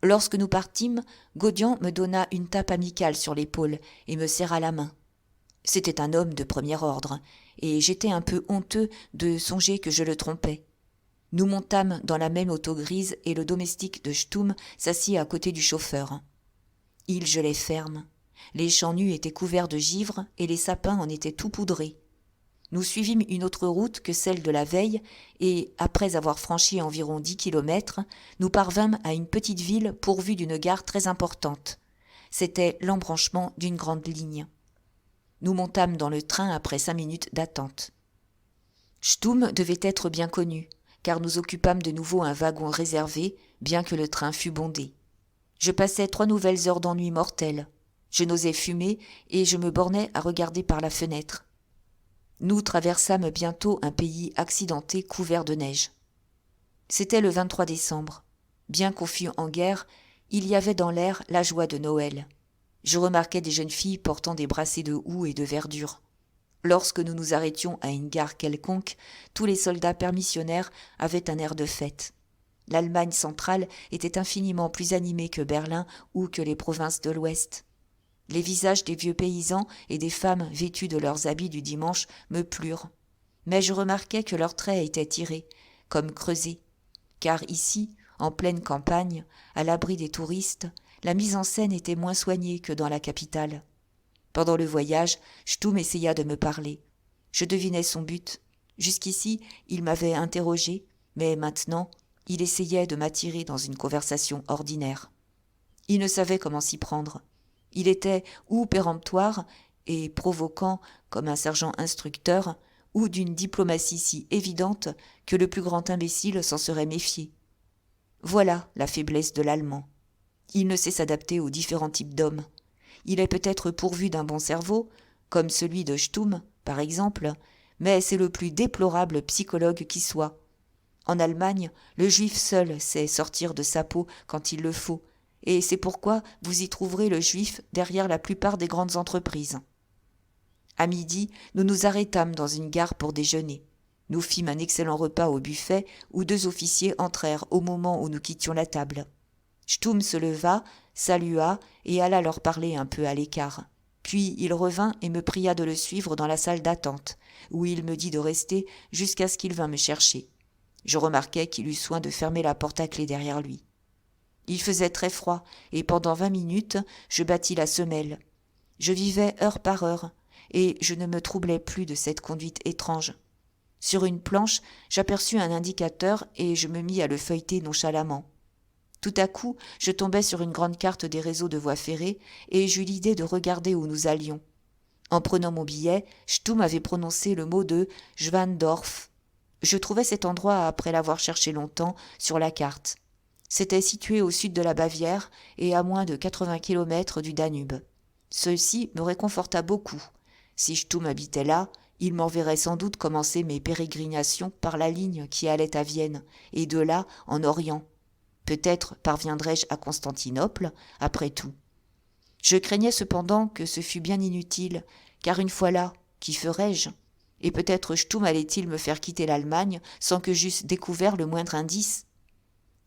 Lorsque nous partîmes, Gaudian me donna une tape amicale sur l'épaule et me serra la main. C'était un homme de premier ordre, et j'étais un peu honteux de songer que je le trompais. Nous montâmes dans la même auto grise et le domestique de Stum s'assit à côté du chauffeur. Il gelait ferme. Les champs nus étaient couverts de givre et les sapins en étaient tout poudrés. Nous suivîmes une autre route que celle de la veille et, après avoir franchi environ 10 kilomètres, nous parvînmes à une petite ville pourvue d'une gare très importante. C'était l'embranchement d'une grande ligne. Nous montâmes dans le train après 5 minutes d'attente. Stum devait être bien connu, car nous occupâmes de nouveau un wagon réservé, bien que le train fût bondé. Je passais 3 nouvelles heures d'ennui mortel. Je n'osais fumer et je me bornais à regarder par la fenêtre. Nous traversâmes bientôt un pays accidenté couvert de neige. C'était le 23 décembre. Bien qu'on fût en guerre, il y avait dans l'air la joie de Noël. Je remarquais des jeunes filles portant des brassées de houx et de verdure. Lorsque nous nous arrêtions à une gare quelconque, tous les soldats permissionnaires avaient un air de fête. L'Allemagne centrale était infiniment plus animée que Berlin ou que les provinces de l'Ouest. Les visages des vieux paysans et des femmes vêtues de leurs habits du dimanche me plurent. Mais je remarquai que leurs traits étaient tirés, comme creusés. Car ici, en pleine campagne, à l'abri des touristes, la mise en scène était moins soignée que dans la capitale. Pendant le voyage, Stum essaya de me parler. Je devinais son but. Jusqu'ici, il m'avait interrogé, mais maintenant, il essayait de m'attirer dans une conversation ordinaire. Il ne savait comment s'y prendre. Il était ou péremptoire et provoquant comme un sergent instructeur, ou d'une diplomatie si évidente que le plus grand imbécile s'en serait méfié. Voilà la faiblesse de l'Allemand. Il ne sait s'adapter aux différents types d'hommes. Il est peut-être pourvu d'un bon cerveau, comme celui de Stum, par exemple, mais c'est le plus déplorable psychologue qui soit. En Allemagne, le juif seul sait sortir de sa peau quand il le faut, et c'est pourquoi vous y trouverez le juif derrière la plupart des grandes entreprises. À midi, nous nous arrêtâmes dans une gare pour déjeuner. Nous fîmes un excellent repas au buffet où 2 officiers entrèrent au moment où nous quittions la table. Stum se leva, salua et alla leur parler un peu à l'écart. Puis il revint et me pria de le suivre dans la salle d'attente, où il me dit de rester jusqu'à ce qu'il vînt me chercher. Je remarquai qu'il eut soin de fermer la porte à clé derrière lui. Il faisait très froid, et pendant 20 minutes, je battis la semelle. Je vivais heure par heure, et je ne me troublais plus de cette conduite étrange. Sur une planche, j'aperçus un indicateur et je me mis à le feuilleter nonchalamment. Tout à coup, je tombai sur une grande carte des réseaux de voies ferrées et j'eus l'idée de regarder où nous allions. En prenant mon billet, Stum avait prononcé le mot de Schwandorf. Je trouvai cet endroit, après l'avoir cherché longtemps, sur la carte. C'était situé au sud de la Bavière et à moins de 80 kilomètres du Danube. Ceci me réconforta beaucoup. Si Stum habitait là, il m'enverrait sans doute commencer mes pérégrinations par la ligne qui allait à Vienne, et de là en Orient. Peut-être parviendrais-je à Constantinople, après tout. Je craignais cependant que ce fût bien inutile, car une fois là, qu'y ferais-je ? Et peut-être Stum allait-il me faire quitter l'Allemagne sans que j'eusse découvert le moindre indice.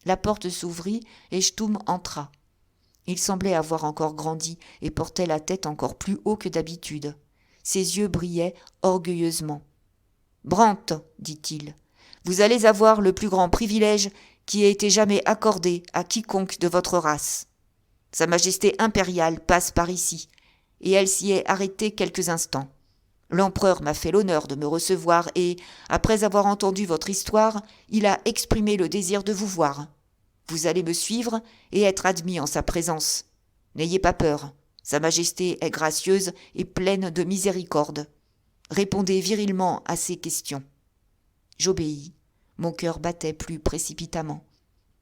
La porte s'ouvrit et Stum entra. Il semblait avoir encore grandi et portait la tête encore plus haut que d'habitude. Ses yeux brillaient orgueilleusement. « Brandt, dit-il, vous allez avoir le plus grand privilège qui ait été jamais accordé à quiconque de votre race. Sa Majesté impériale passe par ici, et elle s'y est arrêtée quelques instants. L'empereur m'a fait l'honneur de me recevoir et, après avoir entendu votre histoire, il a exprimé le désir de vous voir. Vous allez me suivre et être admis en sa présence. N'ayez pas peur, Sa Majesté est gracieuse et pleine de miséricorde. Répondez virilement à ces questions. » J'obéis. Mon cœur battait plus précipitamment.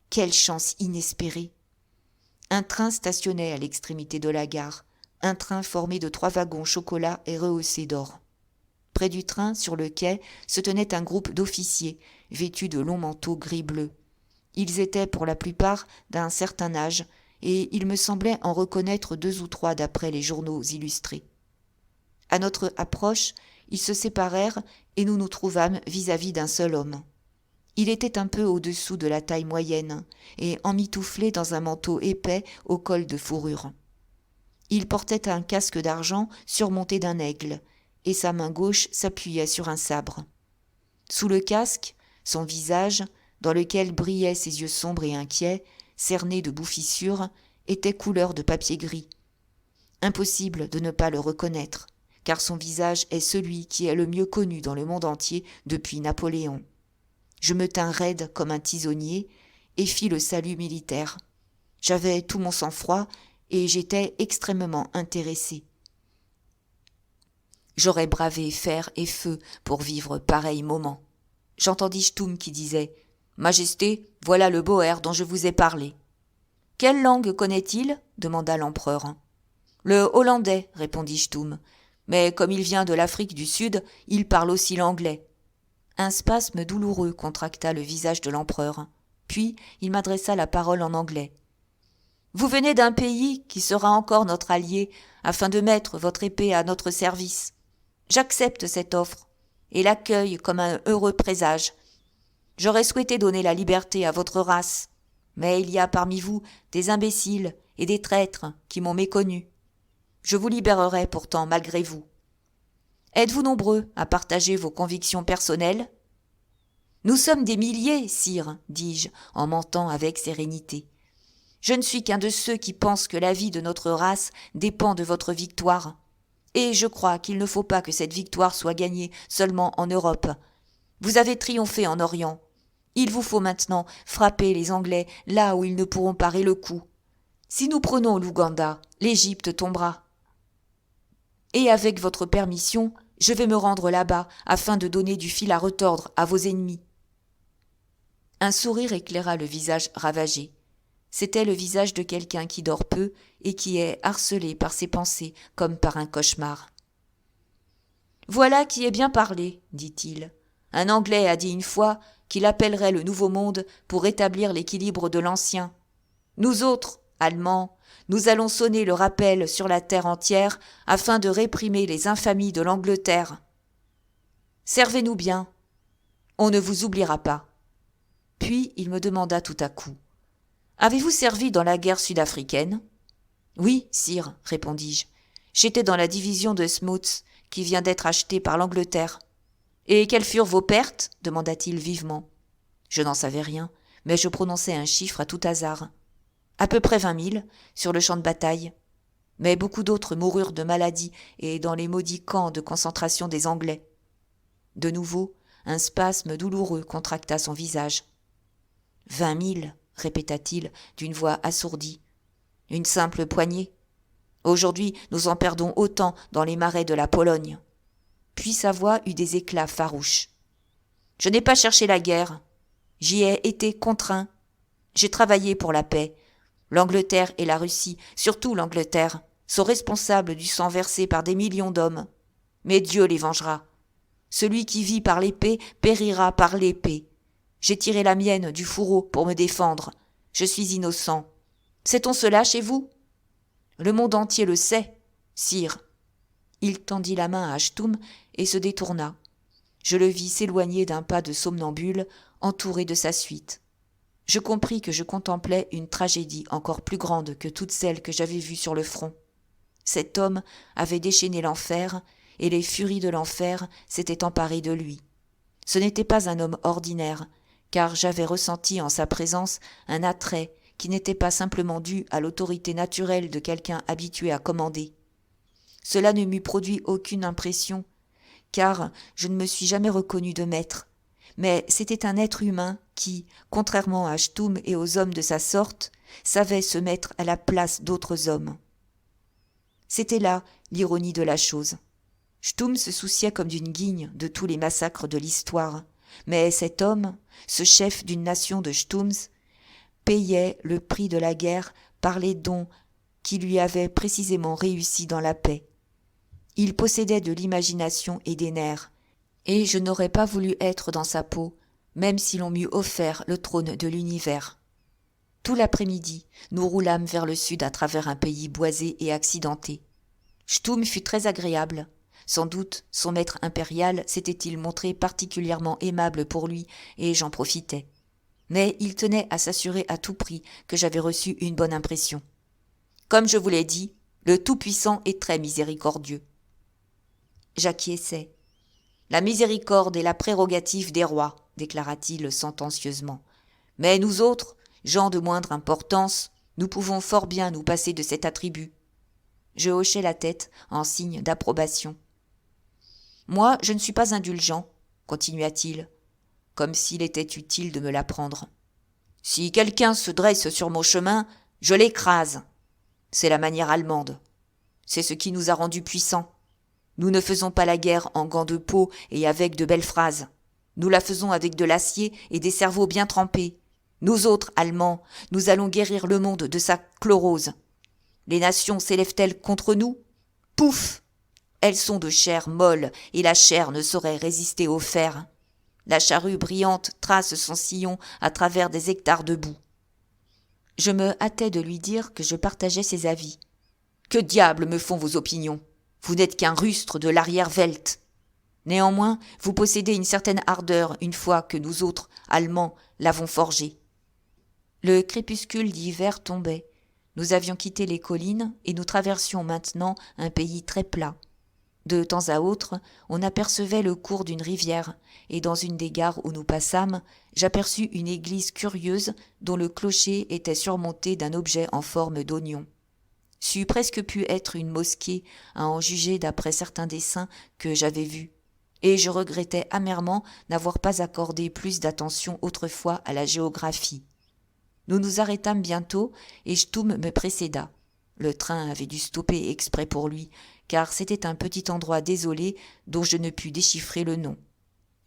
Quelle chance inespérée! Un train stationnait à l'extrémité de la gare, un train formé de 3 wagons chocolat et rehaussés d'or. Près du train, sur le quai, se tenait un groupe d'officiers, vêtus de longs manteaux gris-bleu. Ils étaient pour la plupart d'un certain âge, et il me semblait en reconnaître 2 ou 3 d'après les journaux illustrés. À notre approche, ils se séparèrent et nous nous trouvâmes vis-à-vis d'un seul homme. Il était un peu au-dessous de la taille moyenne et emmitouflé dans un manteau épais au col de fourrure. Il portait un casque d'argent surmonté d'un aigle et sa main gauche s'appuyait sur un sabre. Sous le casque, son visage, dans lequel brillaient ses yeux sombres et inquiets, cernés de bouffissures, était couleur de papier gris. Impossible de ne pas le reconnaître, car son visage est celui qui est le mieux connu dans le monde entier depuis Napoléon. Je me tins raide comme un tisonnier et fis le salut militaire. J'avais tout mon sang-froid et j'étais extrêmement intéressé. J'aurais bravé fer et feu pour vivre pareil moment. J'entendis Stum qui disait « Majesté, voilà le Boer dont je vous ai parlé. »« Quelle langue connaît-il » demanda l'empereur. « Le hollandais, répondit Stum, mais comme il vient de l'Afrique du Sud, il parle aussi l'anglais. » Un spasme douloureux contracta le visage de l'empereur. Puis il m'adressa la parole en anglais. « Vous venez d'un pays qui sera encore notre allié afin de mettre votre épée à notre service. J'accepte cette offre et l'accueille comme un heureux présage. J'aurais souhaité donner la liberté à votre race, mais il y a parmi vous des imbéciles et des traîtres qui m'ont méconnu. Je vous libérerai pourtant malgré vous. Êtes-vous nombreux à partager vos convictions personnelles ? » « Nous sommes des milliers, sire, dis-je, en mentant avec sérénité. Je ne suis qu'un de ceux qui pensent que la vie de notre race dépend de votre victoire. Et je crois qu'il ne faut pas que cette victoire soit gagnée seulement en Europe. Vous avez triomphé en Orient. Il vous faut maintenant frapper les Anglais là où ils ne pourront parer le coup. Si nous prenons l'Ouganda, l'Égypte tombera. Et avec votre permission, je vais me rendre là-bas afin de donner du fil à retordre à vos ennemis. » Un sourire éclaira le visage ravagé. C'était le visage de quelqu'un qui dort peu et qui est harcelé par ses pensées comme par un cauchemar. « Voilà qui est bien parlé, dit-il. Un Anglais a dit une fois qu'il appellerait le Nouveau Monde pour rétablir l'équilibre de l'Ancien. Nous autres, Allemands, nous allons sonner le rappel sur la terre entière afin de réprimer les infamies de l'Angleterre. Servez-nous bien. On ne vous oubliera pas. » Puis il me demanda tout à coup. « Avez-vous servi dans la guerre sud-africaine ?»« Oui, sire, répondis-je. J'étais dans la division de Smuts, qui vient d'être achetée par l'Angleterre. »« Et quelles furent vos pertes ?» demanda-t-il vivement. Je n'en savais rien, mais je prononçai un chiffre à tout hasard. À peu près 20 000 sur le champ de bataille. Mais beaucoup d'autres moururent de maladie et dans les maudits camps de concentration des Anglais. De nouveau, Un spasme douloureux contracta son visage. 20 000, répéta-t-il d'une voix assourdie. Une simple poignée. Aujourd'hui, nous en perdons autant dans les marais de la Pologne. Puis sa voix eut des éclats farouches. Je n'ai pas cherché la guerre. J'y ai été contraint. J'ai travaillé pour la paix. L'Angleterre et la Russie, surtout l'Angleterre, sont responsables du sang versé par des millions d'hommes. Mais Dieu les vengera. Celui qui vit par l'épée périra par l'épée. J'ai tiré la mienne du fourreau pour me défendre. Je suis innocent. Sait-on cela chez vous ? Le monde entier le sait, sire. Il tendit la main à Achtoum et se détourna. Je le vis s'éloigner d'un pas de somnambule, entouré de sa suite. Je compris que je contemplais une tragédie encore plus grande que toutes celles que j'avais vues sur le front. Cet homme avait déchaîné l'enfer, et les furies de l'enfer s'étaient emparées de lui. Ce n'était pas un homme ordinaire, car j'avais ressenti en sa présence un attrait qui n'était pas simplement dû à l'autorité naturelle de quelqu'un habitué à commander. Cela ne m'eût produit aucune impression, car je ne me suis jamais reconnu de maître, mais c'était un être humain qui, contrairement à Achtoum et aux hommes de sa sorte, savait se mettre à la place d'autres hommes. C'était là l'ironie de la chose. Achtoum se souciait comme d'une guigne de tous les massacres de l'histoire, mais cet homme, ce chef d'une nation de Chtoums, payait le prix de la guerre par les dons qui lui avaient précisément réussi dans la paix. Il possédait de l'imagination et des nerfs, et je n'aurais pas voulu être dans sa peau, même si l'on m'eût offert le trône de l'univers. Tout l'après-midi, nous roulâmes vers le sud à travers un pays boisé et accidenté. Chtoum fut très agréable. Sans doute, son maître impérial s'était-il montré particulièrement aimable pour lui, et j'en profitais. Mais il tenait à s'assurer à tout prix que j'avais reçu une bonne impression. Comme je vous l'ai dit, le Tout-Puissant est très miséricordieux. J'acquiesçai. La miséricorde est la prérogative des rois, déclara-t-il sentencieusement. Mais nous autres, gens de moindre importance, nous pouvons fort bien nous passer de cet attribut. Je hochai la tête en signe d'approbation. Moi, je ne suis pas indulgent, continua-t-il, comme s'il était utile de me l'apprendre. Si quelqu'un se dresse sur mon chemin, je l'écrase. C'est la manière allemande. C'est ce qui nous a rendus puissants. Nous ne faisons pas la guerre en gants de peau et avec de belles phrases. Nous la faisons avec de l'acier et des cerveaux bien trempés. Nous autres, Allemands, nous allons guérir le monde de sa chlorose. Les nations s'élèvent-elles contre nous ? Pouf ! Elles sont de chair molle, et la chair ne saurait résister au fer. La charrue brillante trace son sillon à travers des hectares de boue. Je me hâtais de lui dire que je partageais ses avis. Que diable me font vos opinions ? Vous n'êtes qu'un rustre de l'arrière-velte. Néanmoins, vous possédez une certaine ardeur une fois que nous autres, Allemands, l'avons forgée. Le crépuscule d'hiver tombait. Nous avions quitté les collines et nous traversions maintenant un pays très plat. De temps à autre, on apercevait le cours d'une rivière, et dans une des gares où nous passâmes, j'aperçus une église curieuse dont le clocher était surmonté d'un objet en forme d'oignon. C'eût presque pu être une mosquée, à en juger d'après certains dessins que j'avais vus, et je regrettais amèrement n'avoir pas accordé plus d'attention autrefois à la géographie. Nous nous arrêtâmes bientôt, et Chtoum me précéda. Le train avait dû stopper exprès pour lui, car c'était un petit endroit désolé dont je ne pus déchiffrer le nom.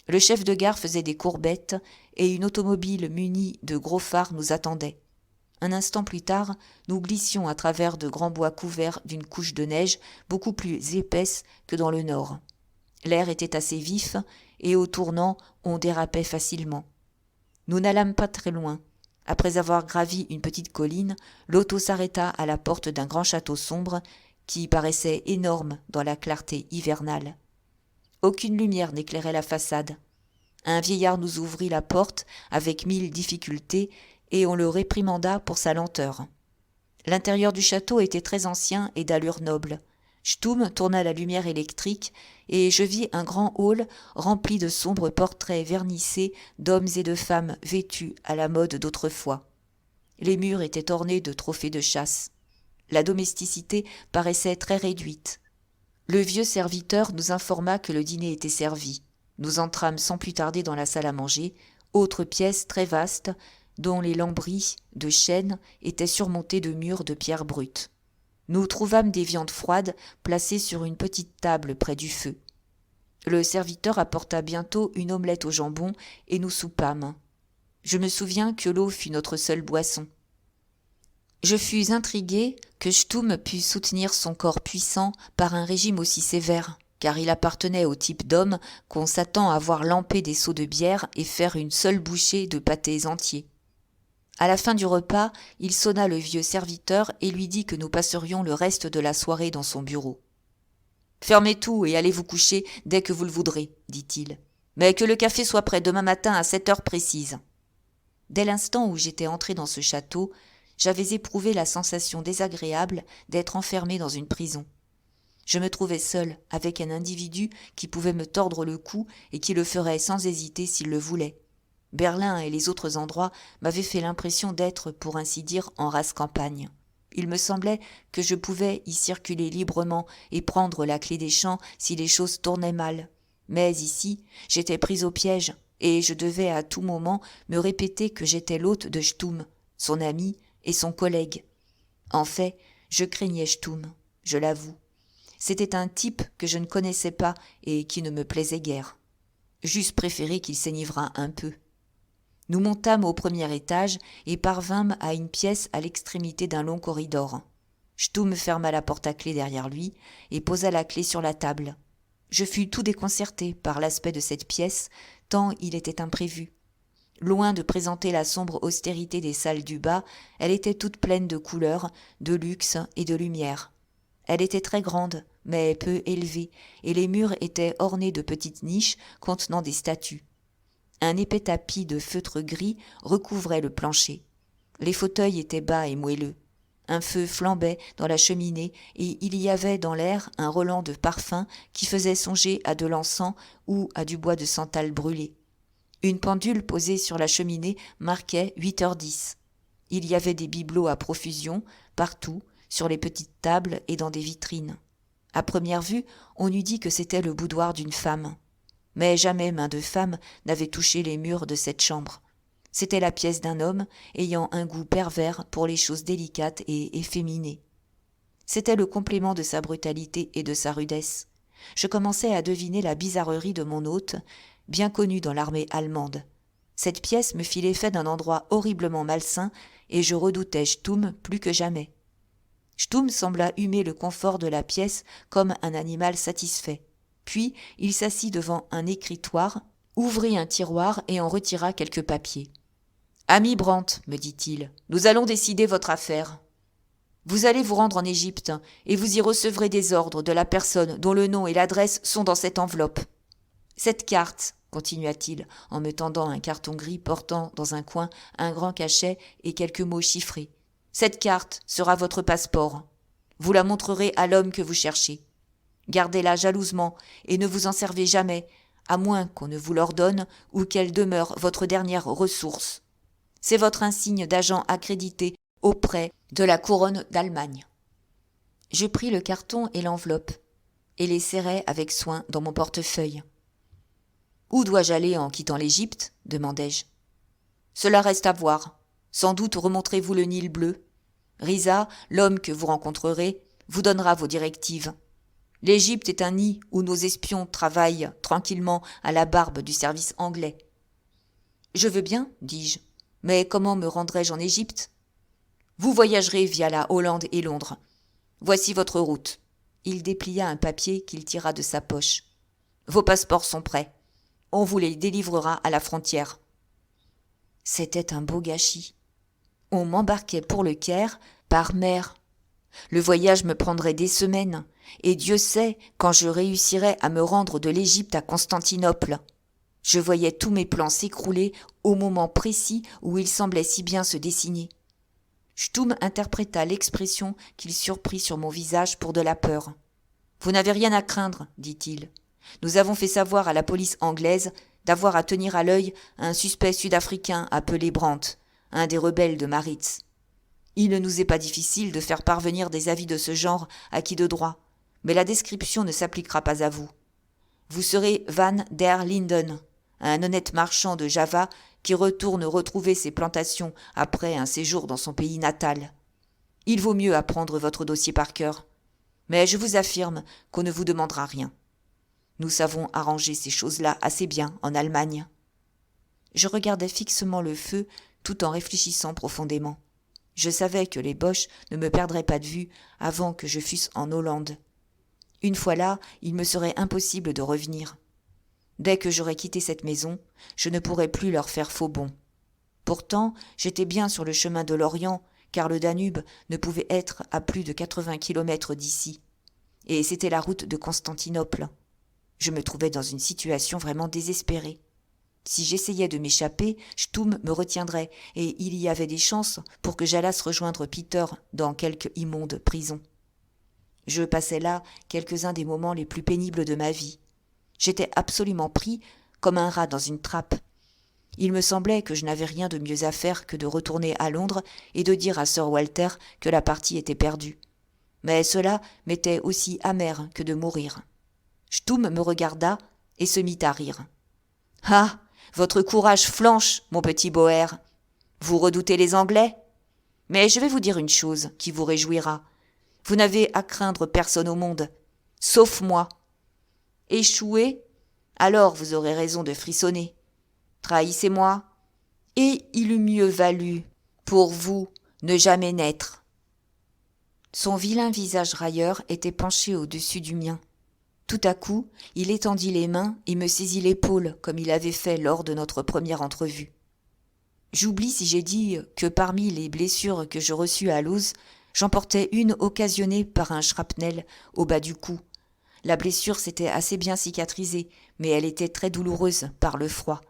Le chef de gare faisait des courbettes, et une automobile munie de gros phares nous attendait. Un instant plus tard, nous glissions à travers de grands bois couverts d'une couche de neige beaucoup plus épaisse que dans le nord. L'air était assez vif, et au tournant, on dérapait facilement. Nous n'allâmes pas très loin. Après avoir gravi une petite colline, l'auto s'arrêta à la porte d'un grand château sombre qui paraissait énorme dans la clarté hivernale. Aucune lumière n'éclairait la façade. Un vieillard nous ouvrit la porte avec 1000 difficultés et on le réprimanda pour sa lenteur. L'intérieur du château était très ancien et d'allure noble. Chtoum tourna la lumière électrique et je vis un grand hall rempli de sombres portraits vernissés d'hommes et de femmes vêtus à la mode d'autrefois. Les murs étaient ornés de trophées de chasse. La domesticité paraissait très réduite. Le vieux serviteur nous informa que le dîner était servi. Nous entrâmes sans plus tarder dans la salle à manger, autre pièce très vaste, dont les lambris de chêne étaient surmontés de murs de pierre brute. Nous trouvâmes des viandes froides placées sur une petite table près du feu. Le serviteur apporta bientôt une omelette au jambon et nous soupâmes. Je me souviens que l'eau fut notre seule boisson. Je fus intrigué que Schthoum pût soutenir son corps puissant par un régime aussi sévère, car il appartenait au type d'homme qu'on s'attend à voir lamper des seaux de bière et faire une seule bouchée de pâtés entiers. À la fin du repas, il sonna le vieux serviteur et lui dit que nous passerions le reste de la soirée dans son bureau. « Fermez tout et allez vous coucher dès que vous le voudrez, dit-il. Mais que le café soit prêt demain matin à 7 heures précises. » Dès l'instant où j'étais entré dans ce château, j'avais éprouvé la sensation désagréable d'être enfermé dans une prison. Je me trouvais seul avec un individu qui pouvait me tordre le cou et qui le ferait sans hésiter s'il le voulait. Berlin et les autres endroits m'avaient fait l'impression d'être, pour ainsi dire, en rase campagne. Il me semblait que je pouvais y circuler librement et prendre la clé des champs si les choses tournaient mal. Mais ici, j'étais pris au piège, et je devais à tout moment me répéter que j'étais l'hôte de Schthoum, son ami et son collègue. En fait, je craignais Schthoum, je l'avoue. C'était un type que je ne connaissais pas et qui ne me plaisait guère. J'eusse préféré qu'il s'enivrât un peu. Nous montâmes au premier étage et parvînmes à une pièce à l'extrémité d'un long corridor. Schthoum ferma la porte à clé derrière lui et posa la clé sur la table. Je fus tout déconcerté par l'aspect de cette pièce, tant il était imprévu. Loin de présenter la sombre austérité des salles du bas, elle était toute pleine de couleurs, de luxe et de lumière. Elle était très grande, mais peu élevée, et les murs étaient ornés de petites niches contenant des statues. Un épais tapis de feutre gris recouvrait le plancher. Les fauteuils étaient bas et moelleux. Un feu flambait dans la cheminée et il y avait dans l'air un relent de parfum qui faisait songer à de l'encens ou à du bois de santal brûlé. Une pendule posée sur la cheminée marquait 8h10. Il y avait des bibelots à profusion, partout, sur les petites tables et dans des vitrines. À première vue, on eût dit que c'était le boudoir d'une femme. Mais jamais main de femme n'avait touché les murs de cette chambre. C'était la pièce d'un homme ayant un goût pervers pour les choses délicates et efféminées. C'était le complément de sa brutalité et de sa rudesse. Je commençais à deviner la bizarrerie de mon hôte, bien connu dans l'armée allemande. Cette pièce me fit l'effet d'un endroit horriblement malsain et je redoutais Schthoum plus que jamais. Schthoum sembla humer le confort de la pièce comme un animal satisfait. Puis il s'assit devant un écritoire, ouvrit un tiroir et en retira quelques papiers. « Ami Brandt, me dit-il, nous allons décider votre affaire. Vous allez vous rendre en Égypte et vous y recevrez des ordres de la personne dont le nom et l'adresse sont dans cette enveloppe. Cette carte, continua-t-il en me tendant un carton gris portant dans un coin un grand cachet et quelques mots chiffrés. Cette carte sera votre passeport. Vous la montrerez à l'homme que vous cherchez. Gardez-la jalousement et ne vous en servez jamais, à moins qu'on ne vous l'ordonne ou qu'elle demeure votre dernière ressource. C'est votre insigne d'agent accrédité auprès de la couronne d'Allemagne. » Je pris le carton et l'enveloppe et les serrai avec soin dans mon portefeuille. « Où dois-je aller en quittant l'Égypte ?» demandai-je. « Cela reste à voir. Sans doute remonterez-vous le Nil bleu. Riza, l'homme que vous rencontrerez, vous donnera vos directives. L'Égypte est un nid où nos espions travaillent tranquillement à la barbe du service anglais. »« Je veux bien, dis-je, mais comment me rendrai-je en Égypte ? » ?»« Vous voyagerez via la Hollande et Londres. Voici votre route. » Il déplia un papier qu'il tira de sa poche. « Vos passeports sont prêts. On vous les délivrera à la frontière. » C'était un beau gâchis. On m'embarquait pour le Caire par mer. Le voyage me prendrait des semaines, et Dieu sait quand je réussirais à me rendre de l'Égypte à Constantinople. Je voyais tous mes plans s'écrouler au moment précis où ils semblaient si bien se dessiner. Schthoum interpréta l'expression qu'il surprit sur mon visage pour de la peur. « Vous n'avez rien à craindre, dit-il. Nous avons fait savoir à la police anglaise d'avoir à tenir à l'œil un suspect sud-africain appelé Brandt, un des rebelles de Maritz. Il ne nous est pas difficile de faire parvenir des avis de ce genre à qui de droit, mais la description ne s'appliquera pas à vous. Vous serez Van der Linden, un honnête marchand de Java qui retourne retrouver ses plantations après un séjour dans son pays natal. Il vaut mieux apprendre votre dossier par cœur. Mais je vous affirme qu'on ne vous demandera rien. Nous savons arranger ces choses-là assez bien en Allemagne. » Je regardais fixement le feu tout en réfléchissant profondément. Je savais que les Boches ne me perdraient pas de vue avant que je fusse en Hollande. Une fois là, il me serait impossible de revenir. Dès que j'aurais quitté cette maison, je ne pourrais plus leur faire faux bond. Pourtant, j'étais bien sur le chemin de l'Orient, car le Danube ne pouvait être à plus de 80 kilomètres d'ici. Et c'était la route de Constantinople. Je me trouvais dans une situation vraiment désespérée. Si j'essayais de m'échapper, Sturm me retiendrait, et il y avait des chances pour que j'allasse rejoindre Peter dans quelque immonde prison. Je passais là quelques-uns des moments les plus pénibles de ma vie. J'étais absolument pris comme un rat dans une trappe. Il me semblait que je n'avais rien de mieux à faire que de retourner à Londres et de dire à Sir Walter que la partie était perdue. Mais cela m'était aussi amer que de mourir. Sturm me regarda et se mit à rire. « Ah, votre courage flanche, mon petit Boer. Vous redoutez les Anglais ? Mais je vais vous dire une chose qui vous réjouira. Vous n'avez à craindre personne au monde, sauf moi. Échouez, alors vous aurez raison de frissonner. Trahissez-moi, et il eût mieux valu, pour vous, ne jamais naître. » Son vilain visage railleur était penché au-dessus du mien. Tout à coup, il étendit les mains et me saisit l'épaule comme il avait fait lors de notre première entrevue. J'oublie si j'ai dit que parmi les blessures que je reçus à Loos, j'en portais une occasionnée par un shrapnel au bas du cou. La blessure s'était assez bien cicatrisée, mais elle était très douloureuse par le froid.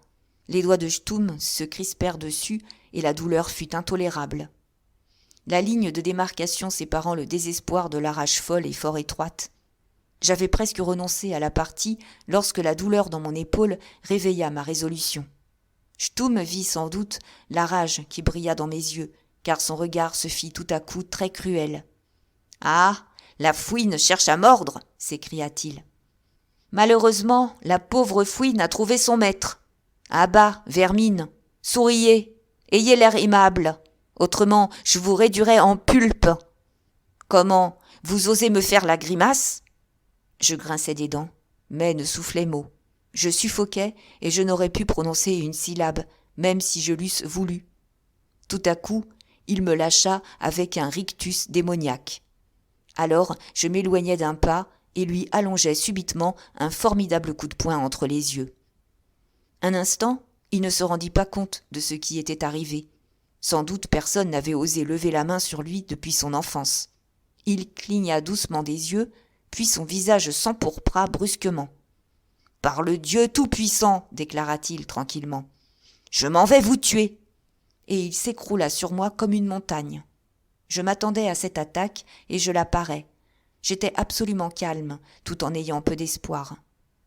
Les doigts de Sturm se crispèrent dessus et la douleur fut intolérable. La ligne de démarcation séparant le désespoir de la rage folle et fort étroite. J'avais presque renoncé à la partie lorsque la douleur dans mon épaule réveilla ma résolution. Sturm vit sans doute la rage qui brilla dans mes yeux, car son regard se fit tout à coup très cruel. « Ah, la fouine cherche à mordre !» s'écria-t-il. « Malheureusement, la pauvre fouine a trouvé son maître. À bas, vermine, souriez, ayez l'air aimable, autrement je vous réduirai en pulpe. Comment, vous osez me faire la grimace ?» Je grinçais des dents, mais ne soufflais mot. Je suffoquais et je n'aurais pu prononcer une syllabe, même si je l'eusse voulu. Tout à coup, il me lâcha avec un rictus démoniaque. Alors je m'éloignai d'un pas et lui allongeai subitement un formidable coup de poing entre les yeux. Un instant, il ne se rendit pas compte de ce qui était arrivé. Sans doute personne n'avait osé lever la main sur lui depuis son enfance. Il cligna doucement des yeux, puis son visage s'empourpra brusquement. « Par le Dieu tout-puissant » déclara-t-il tranquillement. « Je m'en vais vous tuer !» Et il s'écroula sur moi comme une montagne. Je m'attendais à cette attaque et je la parais. J'étais absolument calme, tout en ayant peu d'espoir.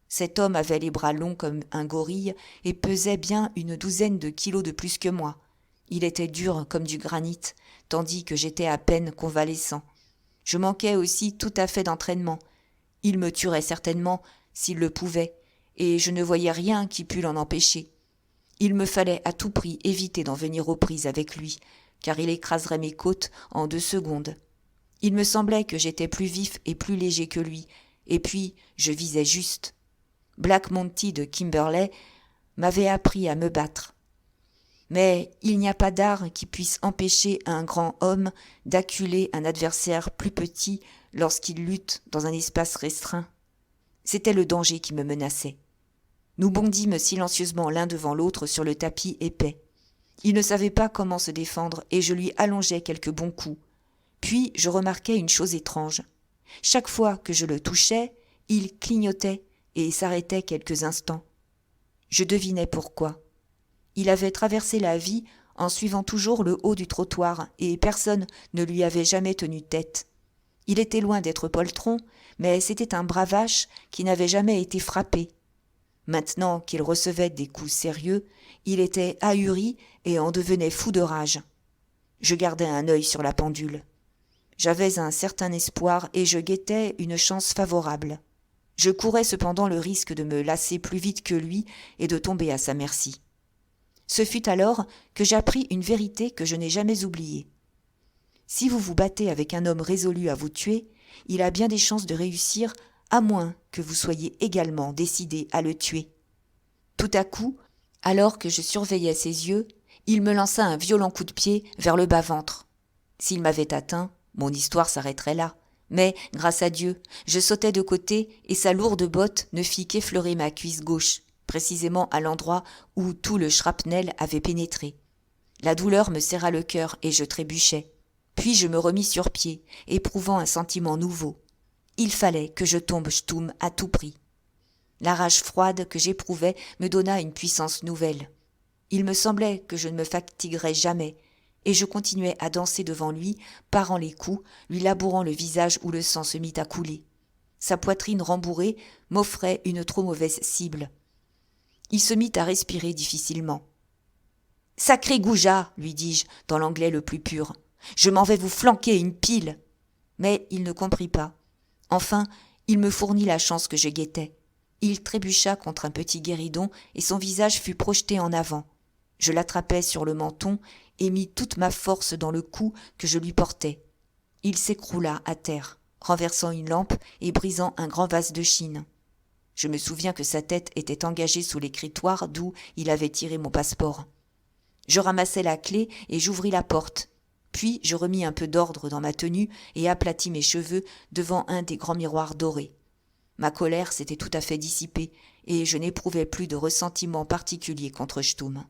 Cet homme avait les bras longs comme un gorille et pesait bien une douzaine de kilos de plus que moi. Il était dur comme du granit, tandis que j'étais à peine convalescent. Je manquais aussi tout à fait d'entraînement. Il me tuerait certainement s'il le pouvait, et je ne voyais rien qui pût l'en empêcher. Il me fallait à tout prix éviter d'en venir aux prises avec lui, car il écraserait mes côtes en 2 secondes. Il me semblait que j'étais plus vif et plus léger que lui, et puis je visais juste. Black Monty de Kimberley m'avait appris à me battre. Mais il n'y a pas d'art qui puisse empêcher un grand homme d'acculer un adversaire plus petit lorsqu'il lutte dans un espace restreint. C'était le danger qui me menaçait. Nous bondîmes silencieusement l'un devant l'autre sur le tapis épais. Il ne savait pas comment se défendre et je lui allongeai quelques bons coups. Puis je remarquai une chose étrange. Chaque fois que je le touchais, il clignotait et s'arrêtait quelques instants. Je devinais pourquoi. Il avait traversé la vie en suivant toujours le haut du trottoir et personne ne lui avait jamais tenu tête. Il était loin d'être poltron, mais c'était un bravache qui n'avait jamais été frappé. Maintenant qu'il recevait des coups sérieux, il était ahuri et en devenait fou de rage. Je gardais un œil sur la pendule. J'avais un certain espoir et je guettais une chance favorable. Je courais cependant le risque de me lasser plus vite que lui et de tomber à sa merci. Ce fut alors que j'appris une vérité que je n'ai jamais oubliée. Si vous vous battez avec un homme résolu à vous tuer, il a bien des chances de réussir, à moins que vous soyez également décidé à le tuer. Tout à coup, alors que je surveillais ses yeux, il me lança un violent coup de pied vers le bas-ventre. S'il m'avait atteint, mon histoire s'arrêterait là. Mais, grâce à Dieu, je sautais de côté et sa lourde botte ne fit qu'effleurer ma cuisse gauche, précisément à l'endroit où tout le shrapnel avait pénétré. La douleur me serra le cœur et je trébuchais. Puis je me remis sur pied, éprouvant un sentiment nouveau. Il fallait que je tombe Schthoum à tout prix. La rage froide que j'éprouvais me donna une puissance nouvelle. Il me semblait que je ne me fatiguerais jamais, et je continuais à danser devant lui, parant les coups, lui labourant le visage où le sang se mit à couler. Sa poitrine rembourrée m'offrait une trop mauvaise cible. Il se mit à respirer difficilement. « Sacré goujat !» lui dis-je, dans l'anglais le plus pur. « Je m'en vais vous flanquer une pile !» Mais il ne comprit pas. Enfin, il me fournit la chance que je guettais. Il trébucha contre un petit guéridon et son visage fut projeté en avant. Je l'attrapai sur le menton et mis toute ma force dans le coup que je lui portais. Il s'écroula à terre, renversant une lampe et brisant un grand vase de Chine. Je me souviens que sa tête était engagée sous l'écritoire d'où il avait tiré mon passeport. Je ramassai la clé et j'ouvris la porte. Puis je remis un peu d'ordre dans ma tenue et aplatis mes cheveux devant un des grands miroirs dorés. Ma colère s'était tout à fait dissipée et je n'éprouvais plus de ressentiment particulier contre Schthoum.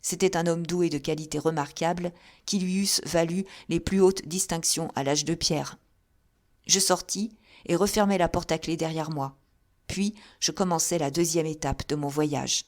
C'était un homme doué de qualités remarquables qui lui eussent valu les plus hautes distinctions à l'âge de pierre. Je sortis et refermai la porte à clé derrière moi. Puis je commençai la deuxième étape de mon voyage.